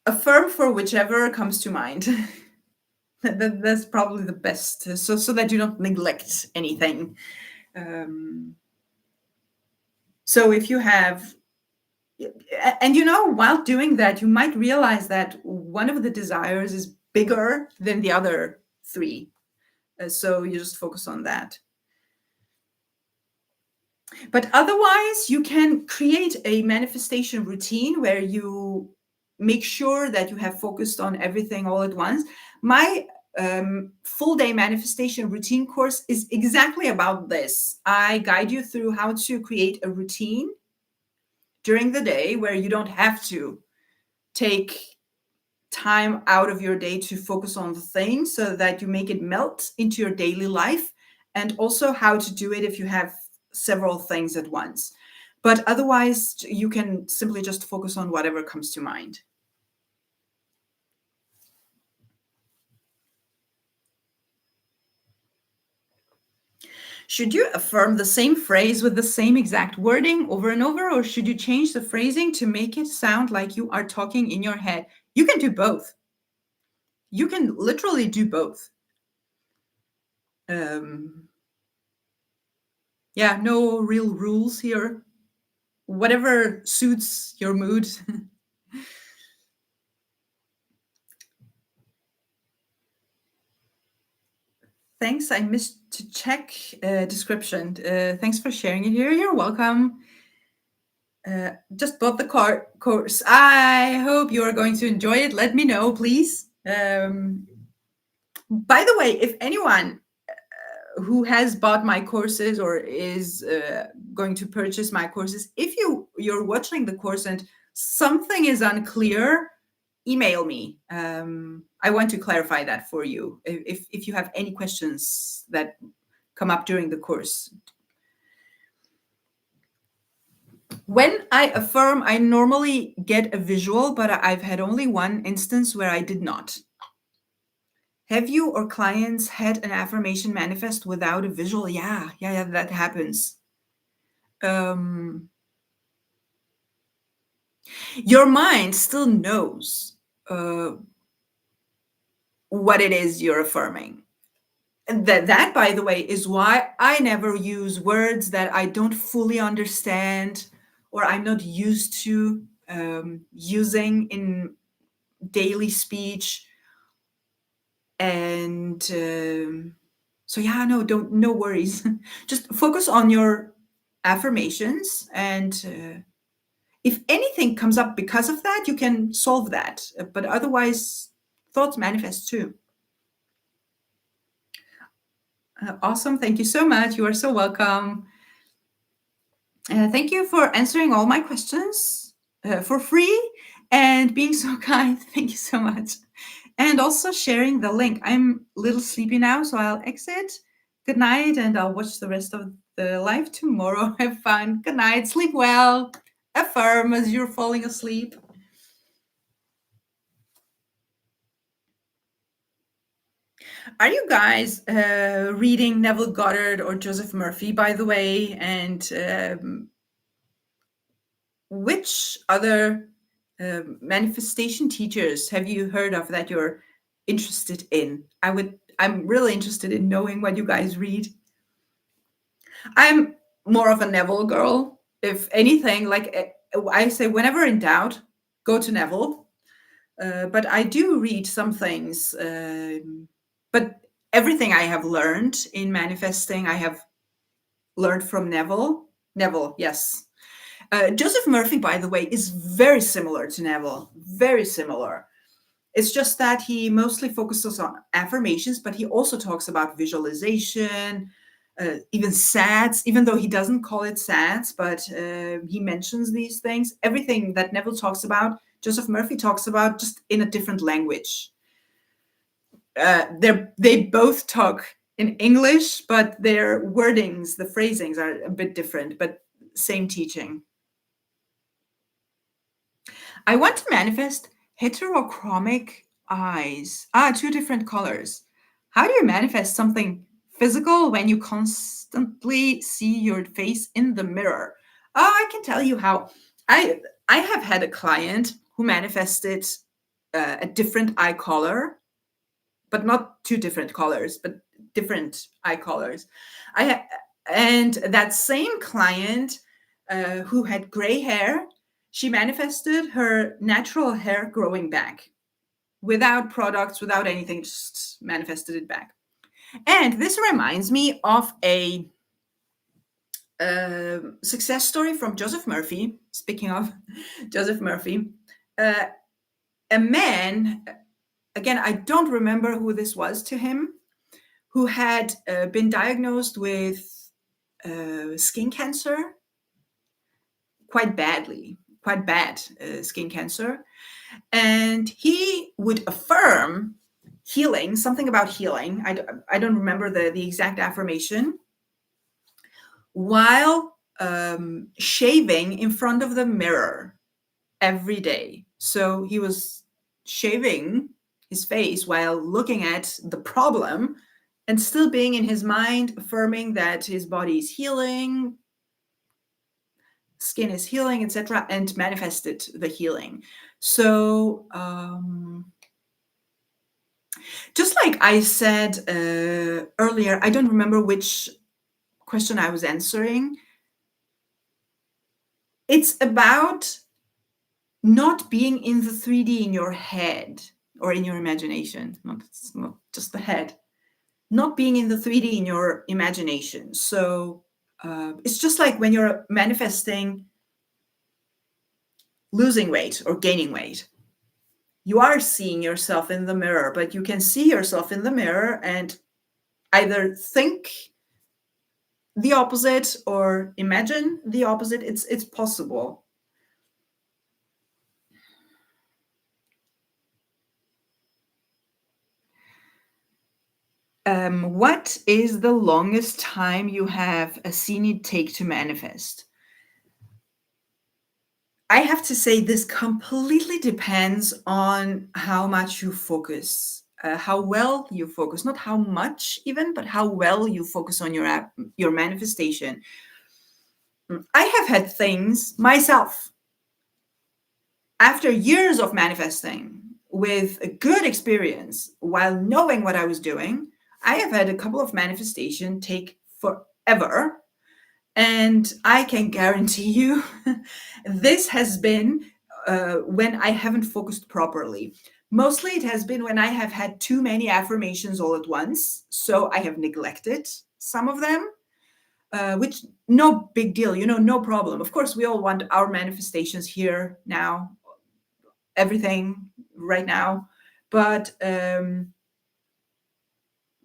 Affirm for whichever comes to mind. That's probably the best, so that you don't neglect anything. So if you have, and while doing that, you might realize that one of the desires is bigger than the other 3. So you just focus on that. But otherwise, you can create a manifestation routine where you make sure that you have focused on everything all at once. My full day manifestation routine course is exactly about this. I guide you through how to create a routine during the day where you don't have to take time out of your day to focus on the thing, so that you make it melt into your daily life, and also how to do it if you have several things at once. But otherwise, you can simply just focus on whatever comes to mind. Should you affirm the same phrase with the same exact wording over and over, or should you change the phrasing to make it sound like you are talking in your head? You can do both. You can literally do both. Yeah, no real rules here. whatever suits your mood. Thanks. I missed to check description. Thanks for sharing it here. You're welcome. Just bought the course. I hope you are going to enjoy it. Let me know, please. By the way, if anyone who has bought my courses or is going to purchase my courses, if you're watching the course and something is unclear, email me. I want to clarify that for you. If you have any questions that come up during the course. When I affirm, I normally get a visual, but I've had only one instance where I did not. Have you or clients had an affirmation manifest without a visual? Yeah, that happens. Your mind still knows what it is you're affirming. And that, by the way, is why I never use words that I don't fully understand or I'm not used to using in daily speech. And so, yeah, no worries. Just focus on your affirmations. And if anything comes up because of that, you can solve that. But otherwise, thoughts manifest too. Awesome. Thank you so much. You are so welcome. Thank you for answering all my questions for free and being so kind. Thank you so much. And also sharing the link. I'm a little sleepy now, so I'll exit. Good night, and I'll watch the rest of the live tomorrow. Have fun. Good night. Sleep well. Affirm as you're falling asleep. Are you guys reading Neville Goddard or Joseph Murphy, by the way? And which other manifestation teachers have you heard of that you're interested in? I'm really interested in knowing what you guys read. I'm more of a Neville girl. If anything, like I say, whenever in doubt, go to Neville. But I do read some things. But everything I have learned in manifesting, I have learned from Neville. Neville, yes. Joseph Murphy, by the way, is very similar to Neville. Very similar. It's just that he mostly focuses on affirmations, but he also talks about visualization, even SATs, even though he doesn't call it SATs, but he mentions these things. Everything that Neville talks about, Joseph Murphy talks about just in a different language. They both talk in English, but their wordings, the phrasings are a bit different, but same teaching. I want to manifest heterochromic eyes. Two different colors. How do you manifest something physical when you constantly see your face in the mirror? I can tell you how. I have had a client who manifested a different eye color, but not two different colors, but different eye colors. And that same client who had gray hair, she manifested her natural hair growing back without products, without anything, just manifested it back. And this reminds me of a success story from Joseph Murphy. Speaking of Joseph Murphy, a man, again, I don't remember who this was to him, who had been diagnosed with skin cancer, quite bad skin cancer. And he would affirm healing, something about healing. I don't remember the exact affirmation, while shaving in front of the mirror every day. So he was shaving his face while looking at the problem and still being in his mind affirming that his body is healing, skin is healing, etc., and manifested the healing. So just like I said earlier, I don't remember which question I was answering. It's about not being in the 3D in your head or in your imagination, not just the head, not being in the 3D in your imagination. So it's just like when you're manifesting losing weight or gaining weight. You are seeing yourself in the mirror, but you can see yourself in the mirror and either think the opposite or imagine the opposite. It's possible. What is the longest time you have seen it take to manifest? I have to say this completely depends on how much you focus, how well you focus, not how much even, but how well you focus on your manifestation. I have had things myself after years of manifesting with a good experience while knowing what I was doing. I have had a couple of manifestation take forever. And I can guarantee you this has been when I haven't focused properly. Mostly it has been when I have had too many affirmations all at once. So I have neglected some of them, which no big deal, no problem. Of course, we all want our manifestations here now, everything right now. But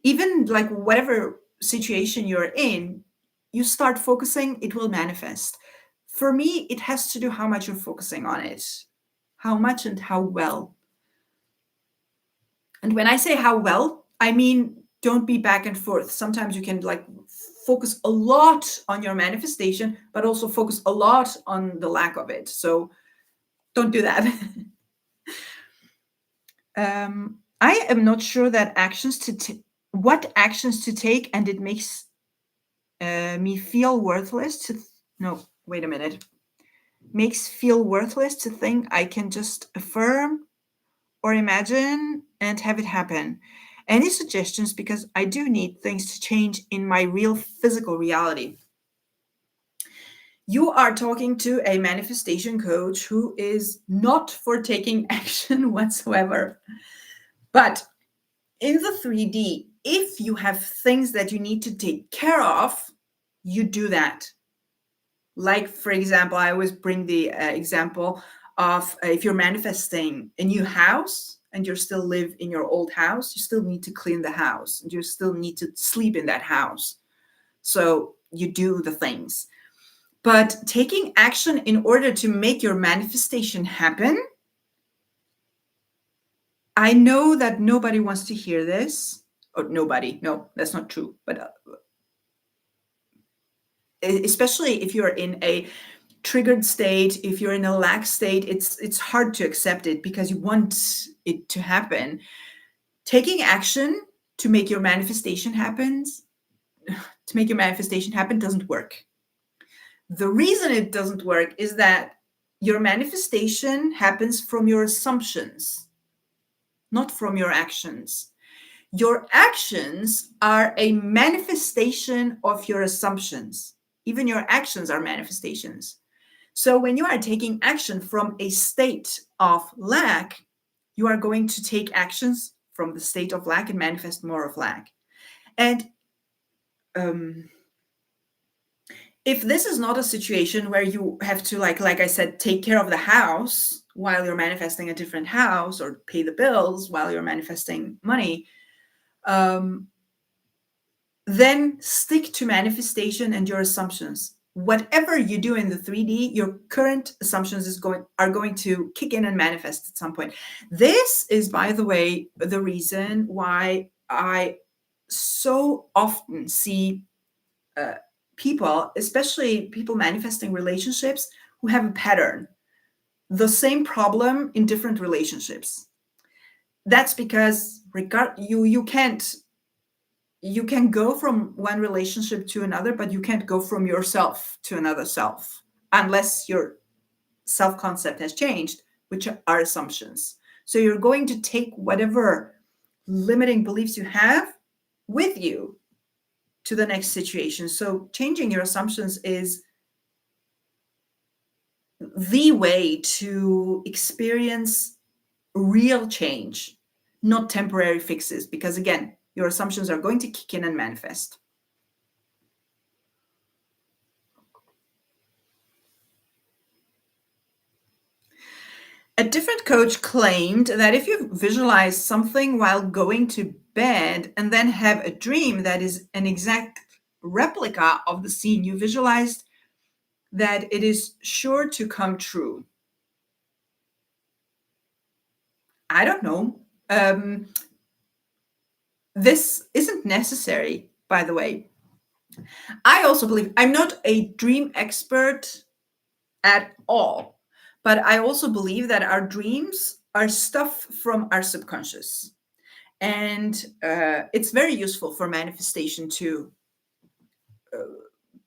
even like whatever situation you're in, you start focusing, it will manifest. For me, it has to do how much you're focusing on it, how much and how well. And when I say how well, I mean don't be back and forth. Sometimes you can like focus a lot on your manifestation, but also focus a lot on the lack of it. So don't do that. I am not sure that what actions to take, and it makes me feel worthless to no, wait a minute, makes feel worthless to think I can just affirm or imagine and have it happen. Any suggestions, because I do need things to change in my real physical reality? You are talking to a manifestation coach who is not for taking action whatsoever. But in the 3D, if you have things that you need to take care of, you do that. Like, for example, I always bring the example of if you're manifesting a new house and you still live in your old house, you still need to clean the house. You still need to sleep in that house. So you do the things. But taking action in order to make your manifestation happen, I know that nobody wants to hear this. Or nobody, no, that's not true. But especially if you're in a triggered state, if you're in a lack state, it's hard to accept it because you want it to happen. Taking action to make your manifestation happen doesn't work. The reason it doesn't work is that your manifestation happens from your assumptions, not from your actions. Your actions are a manifestation of your assumptions. Even your actions are manifestations. So when you are taking action from a state of lack, you are going to take actions from the state of lack and manifest more of lack. And if this is not a situation where you have to like I said, take care of the house while you're manifesting a different house or pay the bills while you're manifesting money, then stick to manifestation and your assumptions. Whatever you do in the 3D, your current assumptions are going to kick in and manifest at some point. This is, by the way, the reason why I so often see people, especially people manifesting relationships, who have a pattern, the same problem in different relationships. That's because you can go from one relationship to another, but you can't go from yourself to another self unless your self concept has changed, which are assumptions. So you're going to take whatever limiting beliefs you have with you to the next situation. So changing your assumptions is the way to experience real change, not temporary fixes, because again, your assumptions are going to kick in and manifest. A different coach claimed that if you visualize something while going to bed and then have a dream that is an exact replica of the scene you visualized, that it is sure to come true. I don't know. This isn't necessary, by the way. I also believe I'm not a dream expert at all, but I also believe that our dreams are stuff from our subconscious. And it's very useful for manifestation to uh,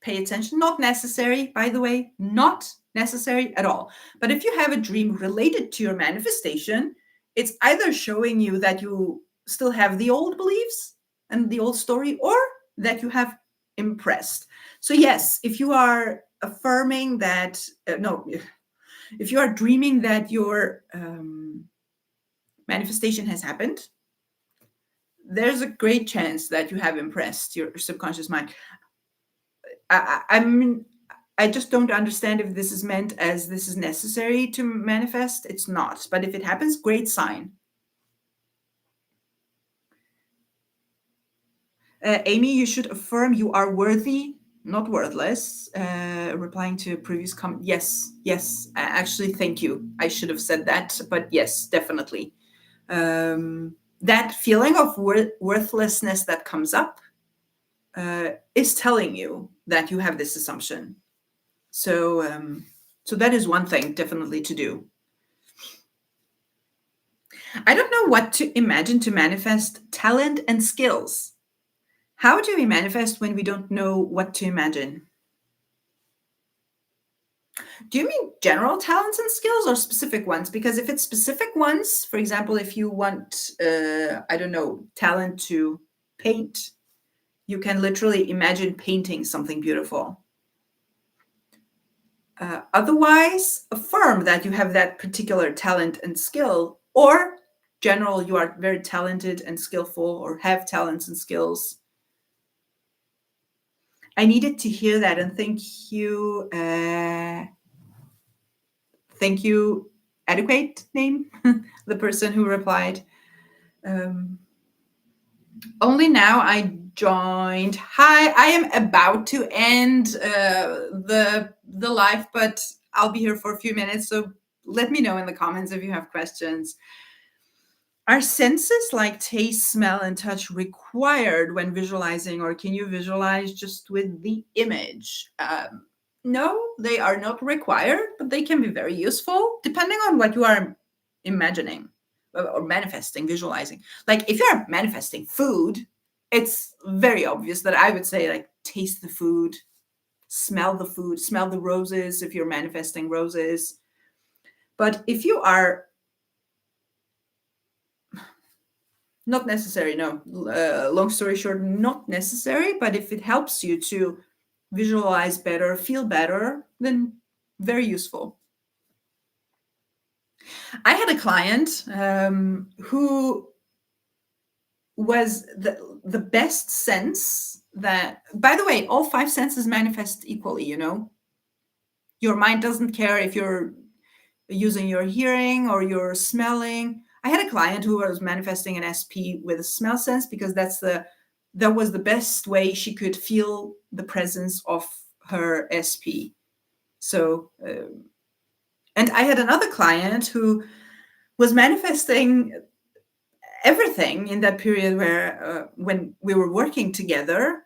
pay attention. Not necessary, by the way, not necessary at all. But if you have a dream related to your manifestation, it's either showing you that you still have the old beliefs and the old story, or that you have impressed. So, yes, if you are affirming that, no, if you are dreaming that your manifestation has happened, there's a great chance that you have impressed your subconscious mind. I mean, I just don't understand if this is meant as this is necessary to manifest. It's not. But if it happens, great sign. Amy, you should affirm you are worthy, not worthless. Replying to a previous comment. Yes, yes. Actually, thank you. I should have said that. But yes, definitely. That feeling of worthlessness that comes up is telling you that you have this assumption. So that is one thing definitely to do. I don't know what to imagine to manifest talent and skills. How do we manifest when we don't know what to imagine? Do you mean general talents and skills or specific ones? Because if it's specific ones, for example, if you want, I don't know, talent to paint, you can literally imagine painting something beautiful. Otherwise, affirm that you have that particular talent and skill, or general, you are very talented and skillful, or have talents and skills. I needed to hear that, and thank you, adequate name, the person who replied. Um, Only now I joined. Hi, I am about to end the live, but I'll be here for a few minutes. So let me know in the comments if you have questions. Are senses like taste, smell, and touch required when visualizing, or can you visualize just with the image? No, they are not required, but they can be very useful depending on what you are imagining or manifesting, visualizing. Like if you're manifesting food, it's very obvious that I would say, like, taste the food, smell the roses if you're manifesting roses. But if you are not necessary, no. Long story short, not necessary. But if it helps you to visualize better, feel better, then very useful. I had a client who was the best sense that, by the way, all five senses manifest equally, you know? Your mind doesn't care if you're using your hearing or your smelling. I had a client who was manifesting an SP with a smell sense because that was the best way she could feel the presence of her SP. So, and I had another client who was manifesting everything in that period where when we were working together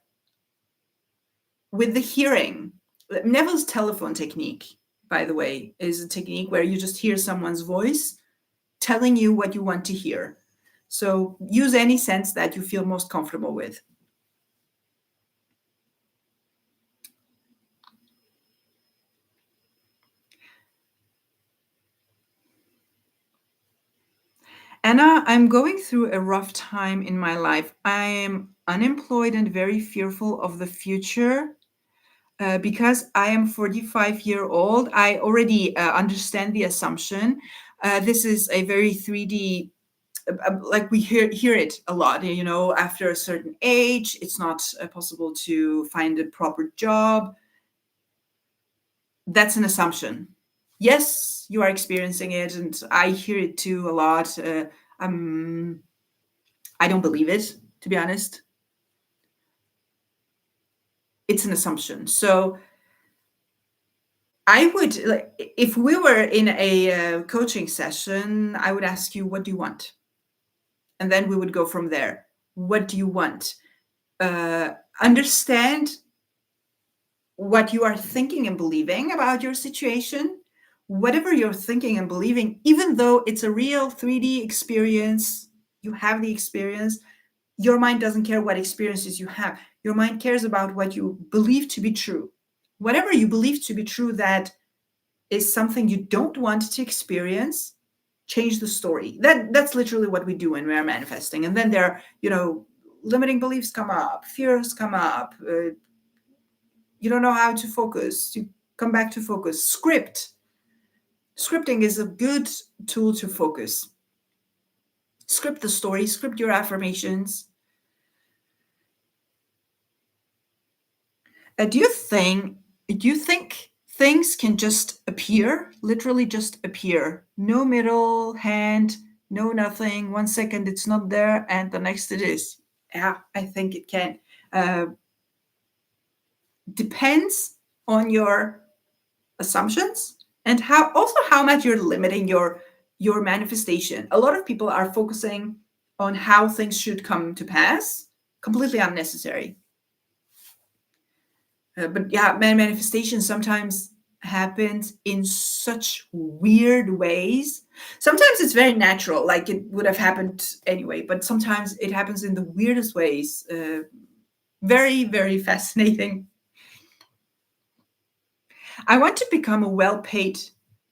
with the hearing. Neville's telephone technique, by the way, is a technique where you just hear someone's voice telling you what you want to hear. So use any sense that you feel most comfortable with. Anna, I'm going through a rough time in my life. I am unemployed and very fearful of the future. Because I am 45-year-old, I already understand the assumption. This is a very 3D, like we hear it a lot. You know, after a certain age, it's not possible to find a proper job. That's an assumption. Yes, you are experiencing it, and I hear it too a lot. Um, I don't believe it, to be honest. It's an assumption. So I would, like, if we were in a coaching session, I would ask you, what do you want? And then we would go from there. What do you want? Uh, Understand what you are thinking and believing about your situation. Whatever you're thinking and believing, even though it's a real 3D experience, you have the experience, your mind doesn't care what experiences you have. Your mind cares about what you believe to be true. Whatever you believe to be true that is something you don't want to experience, change the story. That's literally what we do when we are manifesting. And then there are, limiting beliefs come up, fears come up. You don't know how to focus. You come back to focus. Scripting is a good tool to focus. Script the story, script your affirmations. Do you think things can just appear, literally just appear? No middle hand, no nothing. 1 second it's not there, and the next it is. Yeah, I think it can. Uh, Depends on your assumptions and how much you're limiting your manifestation. A lot of people are focusing on how things should come to pass, completely unnecessary. But yeah, manifestation sometimes happens in such weird ways. Sometimes it's very natural, like it would have happened anyway, but sometimes it happens in the weirdest ways. Very, very fascinating. I want to become a well paid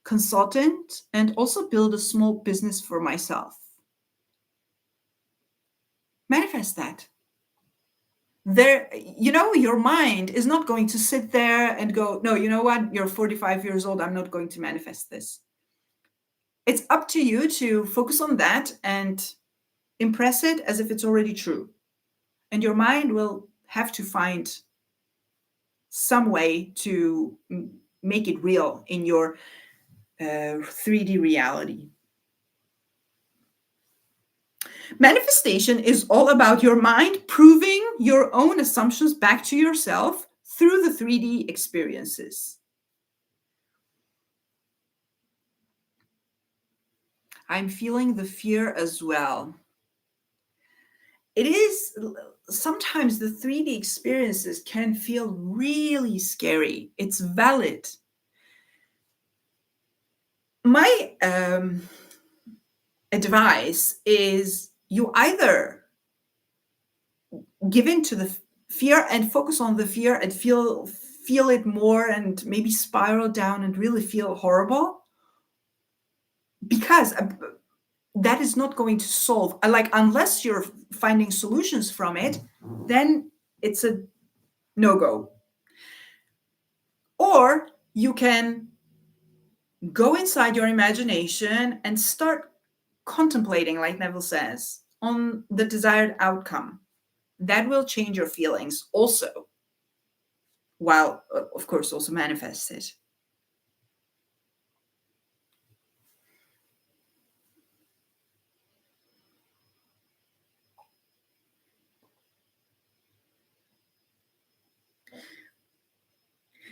consultant and also build a small business for myself. Manifest that. Your mind is not going to sit there and go, no, you know what? You're 45 years old. I'm not going to manifest this. It's up to you to focus on that and impress it as if it's already true. And your mind will have to find some way to make it real in your 3D reality. Manifestation is all about your mind proving your own assumptions back to yourself through the 3D experiences. I'm feeling the fear as well. It is sometimes the 3D experiences can feel really scary. It's valid. My advice is you either give in to the fear and focus on the fear and feel it more and maybe spiral down and really feel horrible, because that is not going to solve, like, unless you're finding solutions from it, then it's a no go. Or you can go inside your imagination and start contemplating, like Neville says, on the desired outcome. That will change your feelings also, while, of course, also manifest it.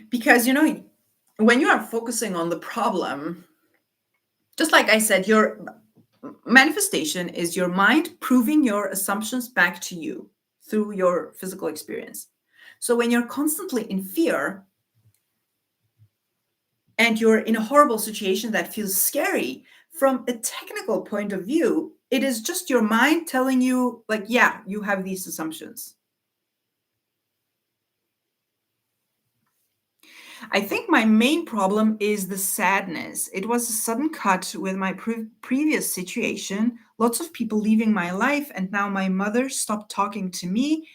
Because, when you are focusing on the problem, just like I said, your manifestation is your mind proving your assumptions back to you through your physical experience. So when you're constantly in fear and you're in a horrible situation that feels scary, from a technical point of view, it is just your mind telling you, like, yeah, you have these assumptions. I think my main problem is the sadness. It was a sudden cut with my previous situation, lots of people leaving my life, and now my mother stopped talking to me.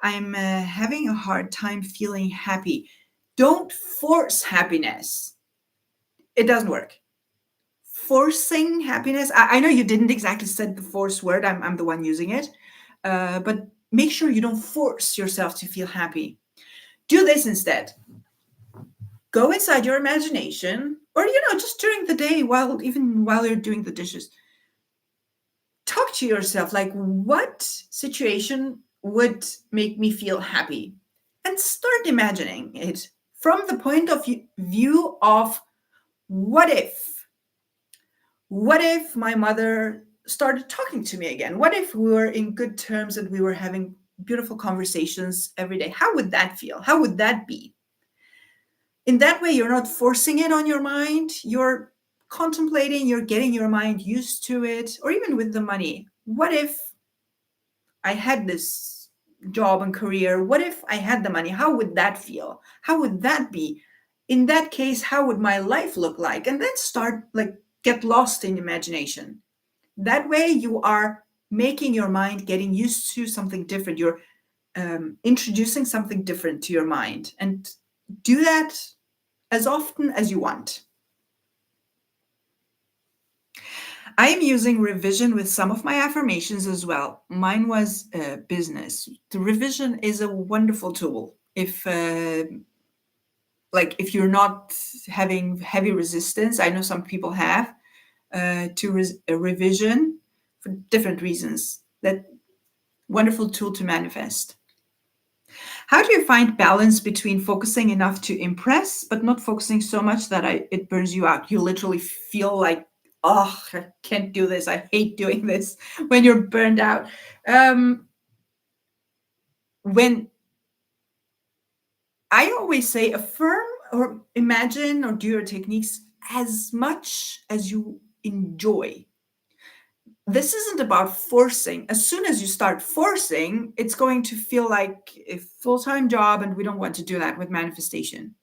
I'm having a hard time feeling happy. Don't force happiness. It doesn't work. Forcing happiness, I know you didn't exactly say the force word, I'm the one using it, but make sure you don't force yourself to feel happy. Do this instead. Go inside your imagination, or just during the day, even while you're doing the dishes, talk to yourself like, what situation would make me feel happy? And start imagining it from the point of view of, what if? What if my mother started talking to me again? What if we were in good terms and we were having beautiful conversations every day? How would that feel? How would that be? In that way, you're not forcing it on your mind. You're contemplating, you're getting your mind used to it. Or even with the money, what if I had this job and career? What if I had the money? How would that feel? How would that be? In that case, how would my life look like? And then start, like, get lost in imagination. That way, you are making your mind getting used to something different. You're introducing something different to your mind, and do that as often as you want. I am using revision with some of my affirmations as well. Mine was business. The revision is a wonderful tool. If you're not having heavy resistance, I know some people have to a revision for different reasons. That wonderful tool to manifest. How do you find balance between focusing enough to impress, but not focusing so much that it burns you out? You literally feel like, oh, I can't do this. I hate doing this when you're burned out. When I always say, affirm or imagine or do your techniques as much as you enjoy. This isn't about forcing. As soon as you start forcing, it's going to feel like a full-time job, and we don't want to do that with manifestation.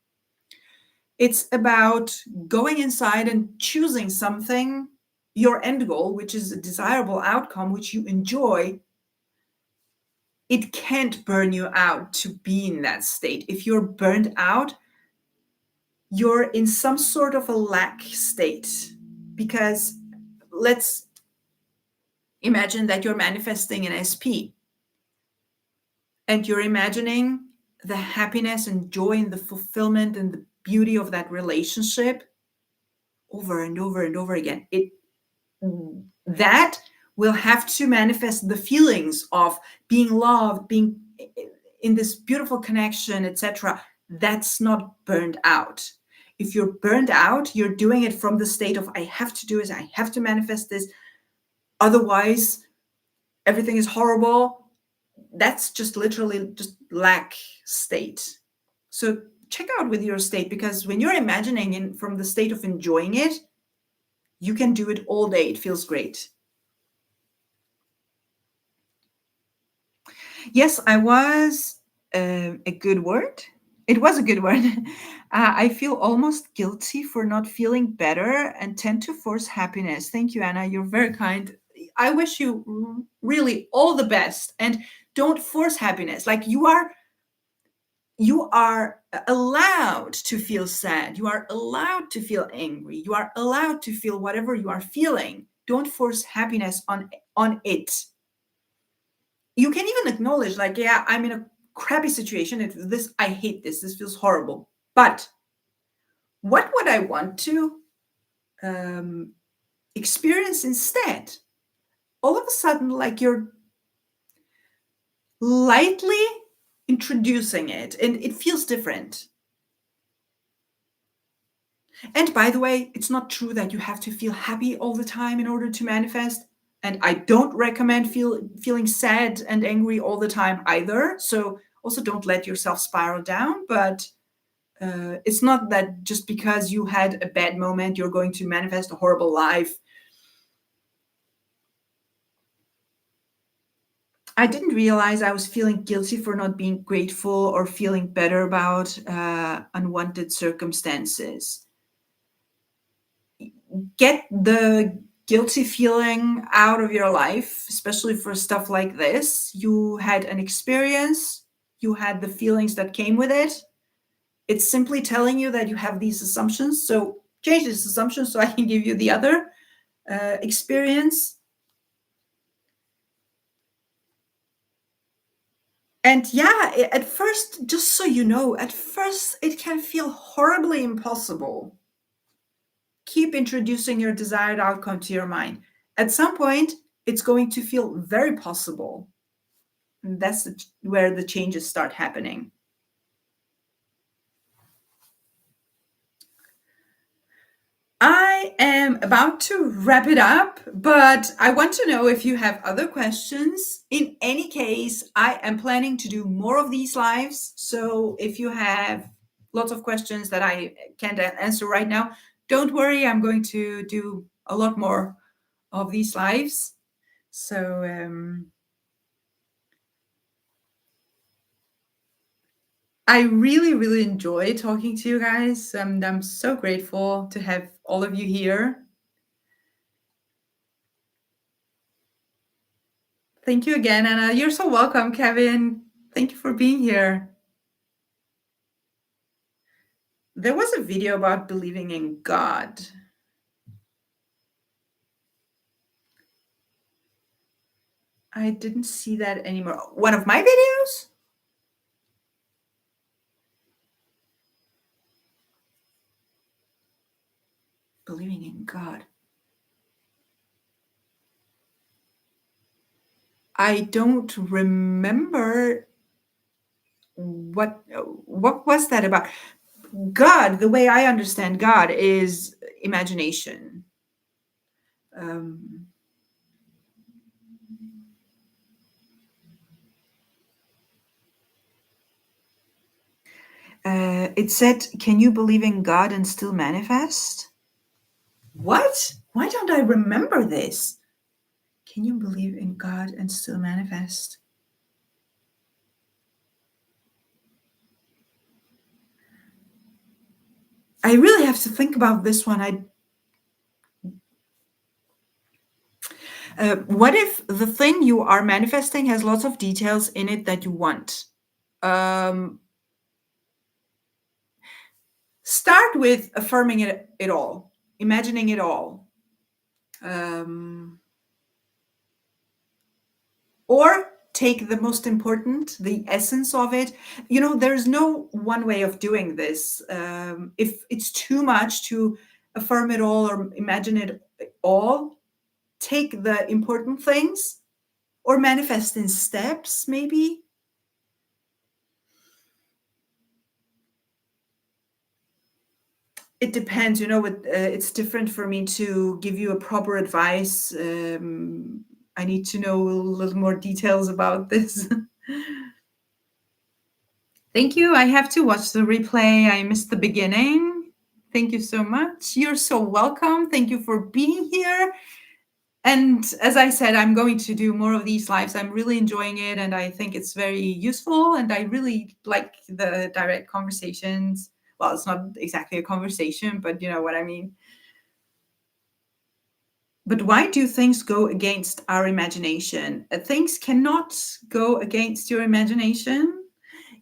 It's about going inside and choosing something, your end goal, which is a desirable outcome, which you enjoy. It can't burn you out to be in that state. If you're burned out, you're in some sort of a lack state. Because let's imagine that you're manifesting an SP and you're imagining the happiness and joy and the fulfillment and the beauty of that relationship over and over and over again. That will have to manifest the feelings of being loved, being in this beautiful connection, etc. That's not burned out. If you're burned out, you're doing it from the state of, I have to do this, I have to manifest this, otherwise everything is horrible. That's just literally just lack state. So check out with your state, because when you're imagining from the state of enjoying it, you can do it all day. It feels great. Yes, I was a good word. It was a good word. I feel almost guilty for not feeling better and tend to force happiness. Thank you, Anna. You're very kind. I wish you really all the best, and don't force happiness. Like, you are allowed to feel sad. You are allowed to feel angry. You are allowed to feel whatever you are feeling. Don't force happiness on it. You can even acknowledge, like, yeah, I'm in a crappy situation. I hate this. This feels horrible. But what would I want to um, experience instead? All of a sudden, like, you're lightly introducing it, and it feels different. And by the way, it's not true that you have to feel happy all the time in order to manifest. And I don't recommend feeling sad and angry all the time either. So also don't let yourself spiral down. But it's not that just because you had a bad moment, you're going to manifest a horrible life. I didn't realize I was feeling guilty for not being grateful or feeling better about unwanted circumstances. Get the guilty feeling out of your life, especially for stuff like this. You had an experience, you had the feelings that came with it. It's simply telling you that you have these assumptions. So change these assumptions so I can give you the other experience. And yeah, at first, just so you know, at first it can feel horribly impossible. Keep introducing your desired outcome to your mind. At some point, it's going to feel very possible. And that's where the changes start happening. I am about to wrap it up, but I want to know if you have other questions. In any case, I am planning to do more of these lives. So if you have lots of questions that I can't answer right now, don't worry. I'm going to do a lot more of these lives. So I really, really enjoy talking to you guys. And I'm so grateful to have all of you here. Thank you again, Anna. You're so welcome, Kevin. Thank you for being here. There was a video about believing in God. I didn't see that anymore. One of my videos? Believing in God. I don't remember what was that about. God, the way I understand God is imagination. Um, it said, "Can you believe in God and still manifest?" What? Why don't I remember this? Can you believe in God and still manifest? I really have to think about this one. What if the thing you are manifesting has lots of details in it that you want? Um, Start with affirming it all, imagining it all. Um, or take the most important, the essence of it. You know, there's no one way of doing this. If it's too much to affirm it all or imagine it all, take the important things or manifest in steps, maybe. It depends, you know, it's different for me to give you a proper advice. I need to know a little more details about this. Thank you. I have to watch the replay. I missed the beginning. Thank you so much. You're so welcome. Thank you for being here. And as I said, I'm going to do more of these lives. I'm really enjoying it and I think it's very useful. And I really like the direct conversations. Well, it's not exactly a conversation, but you know what I mean. But why do things go against our imagination? Things cannot go against your imagination.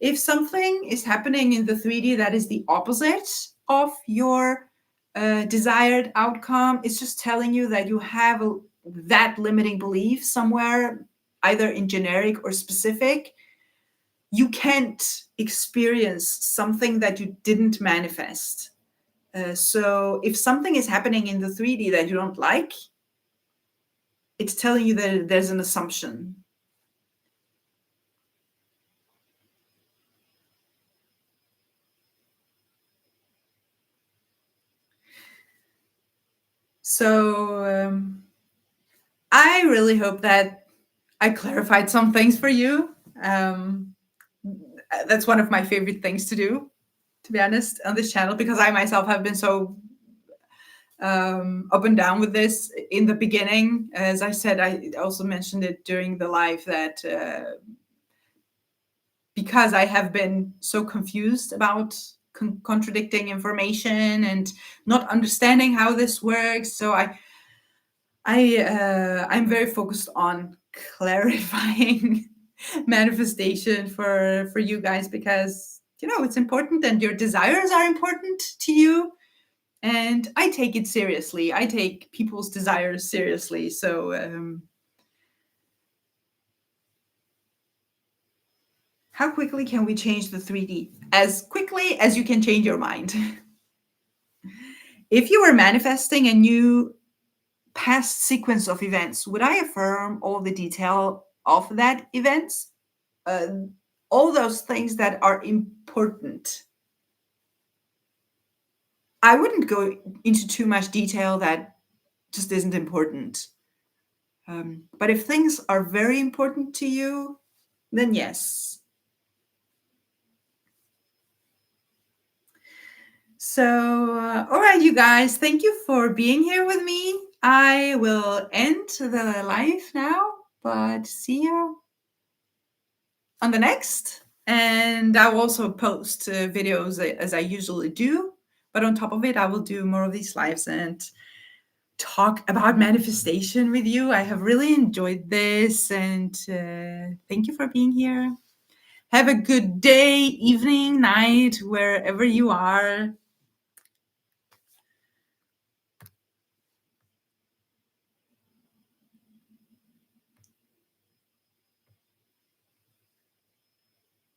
If something is happening in the 3D that is the opposite of your desired outcome, it's just telling you that you have that limiting belief somewhere, either in generic or specific. You can't experience something that you didn't manifest. So if something is happening in the 3D that you don't like, it's telling you that there's an assumption. So I really hope that I clarified some things for you. That's one of my favorite things to do, to be honest, on this channel, because I myself have been so up and down with this in the beginning. As I said, I also mentioned it during the live that because I have been so confused about contradicting information and not understanding how this works, so I'm very focused on clarifying manifestation for you guys, because it's important and your desires are important to you. And I take it seriously. I take people's desires seriously. So, how quickly can we change the 3D? As quickly as you can change your mind. If you were manifesting a new past sequence of events, would I affirm all the detail of that events? Uh, all those things that are important. I wouldn't go into too much detail that just isn't important. But if things are very important to you, then yes. So, all right, you guys, thank you for being here with me. I will end the live now, but see you on the next. And I will also post videos as I usually do. But on top of it, I will do more of these lives and talk about manifestation with you. I have really enjoyed this, and thank you for being here. Have a good day, evening, night, wherever you are.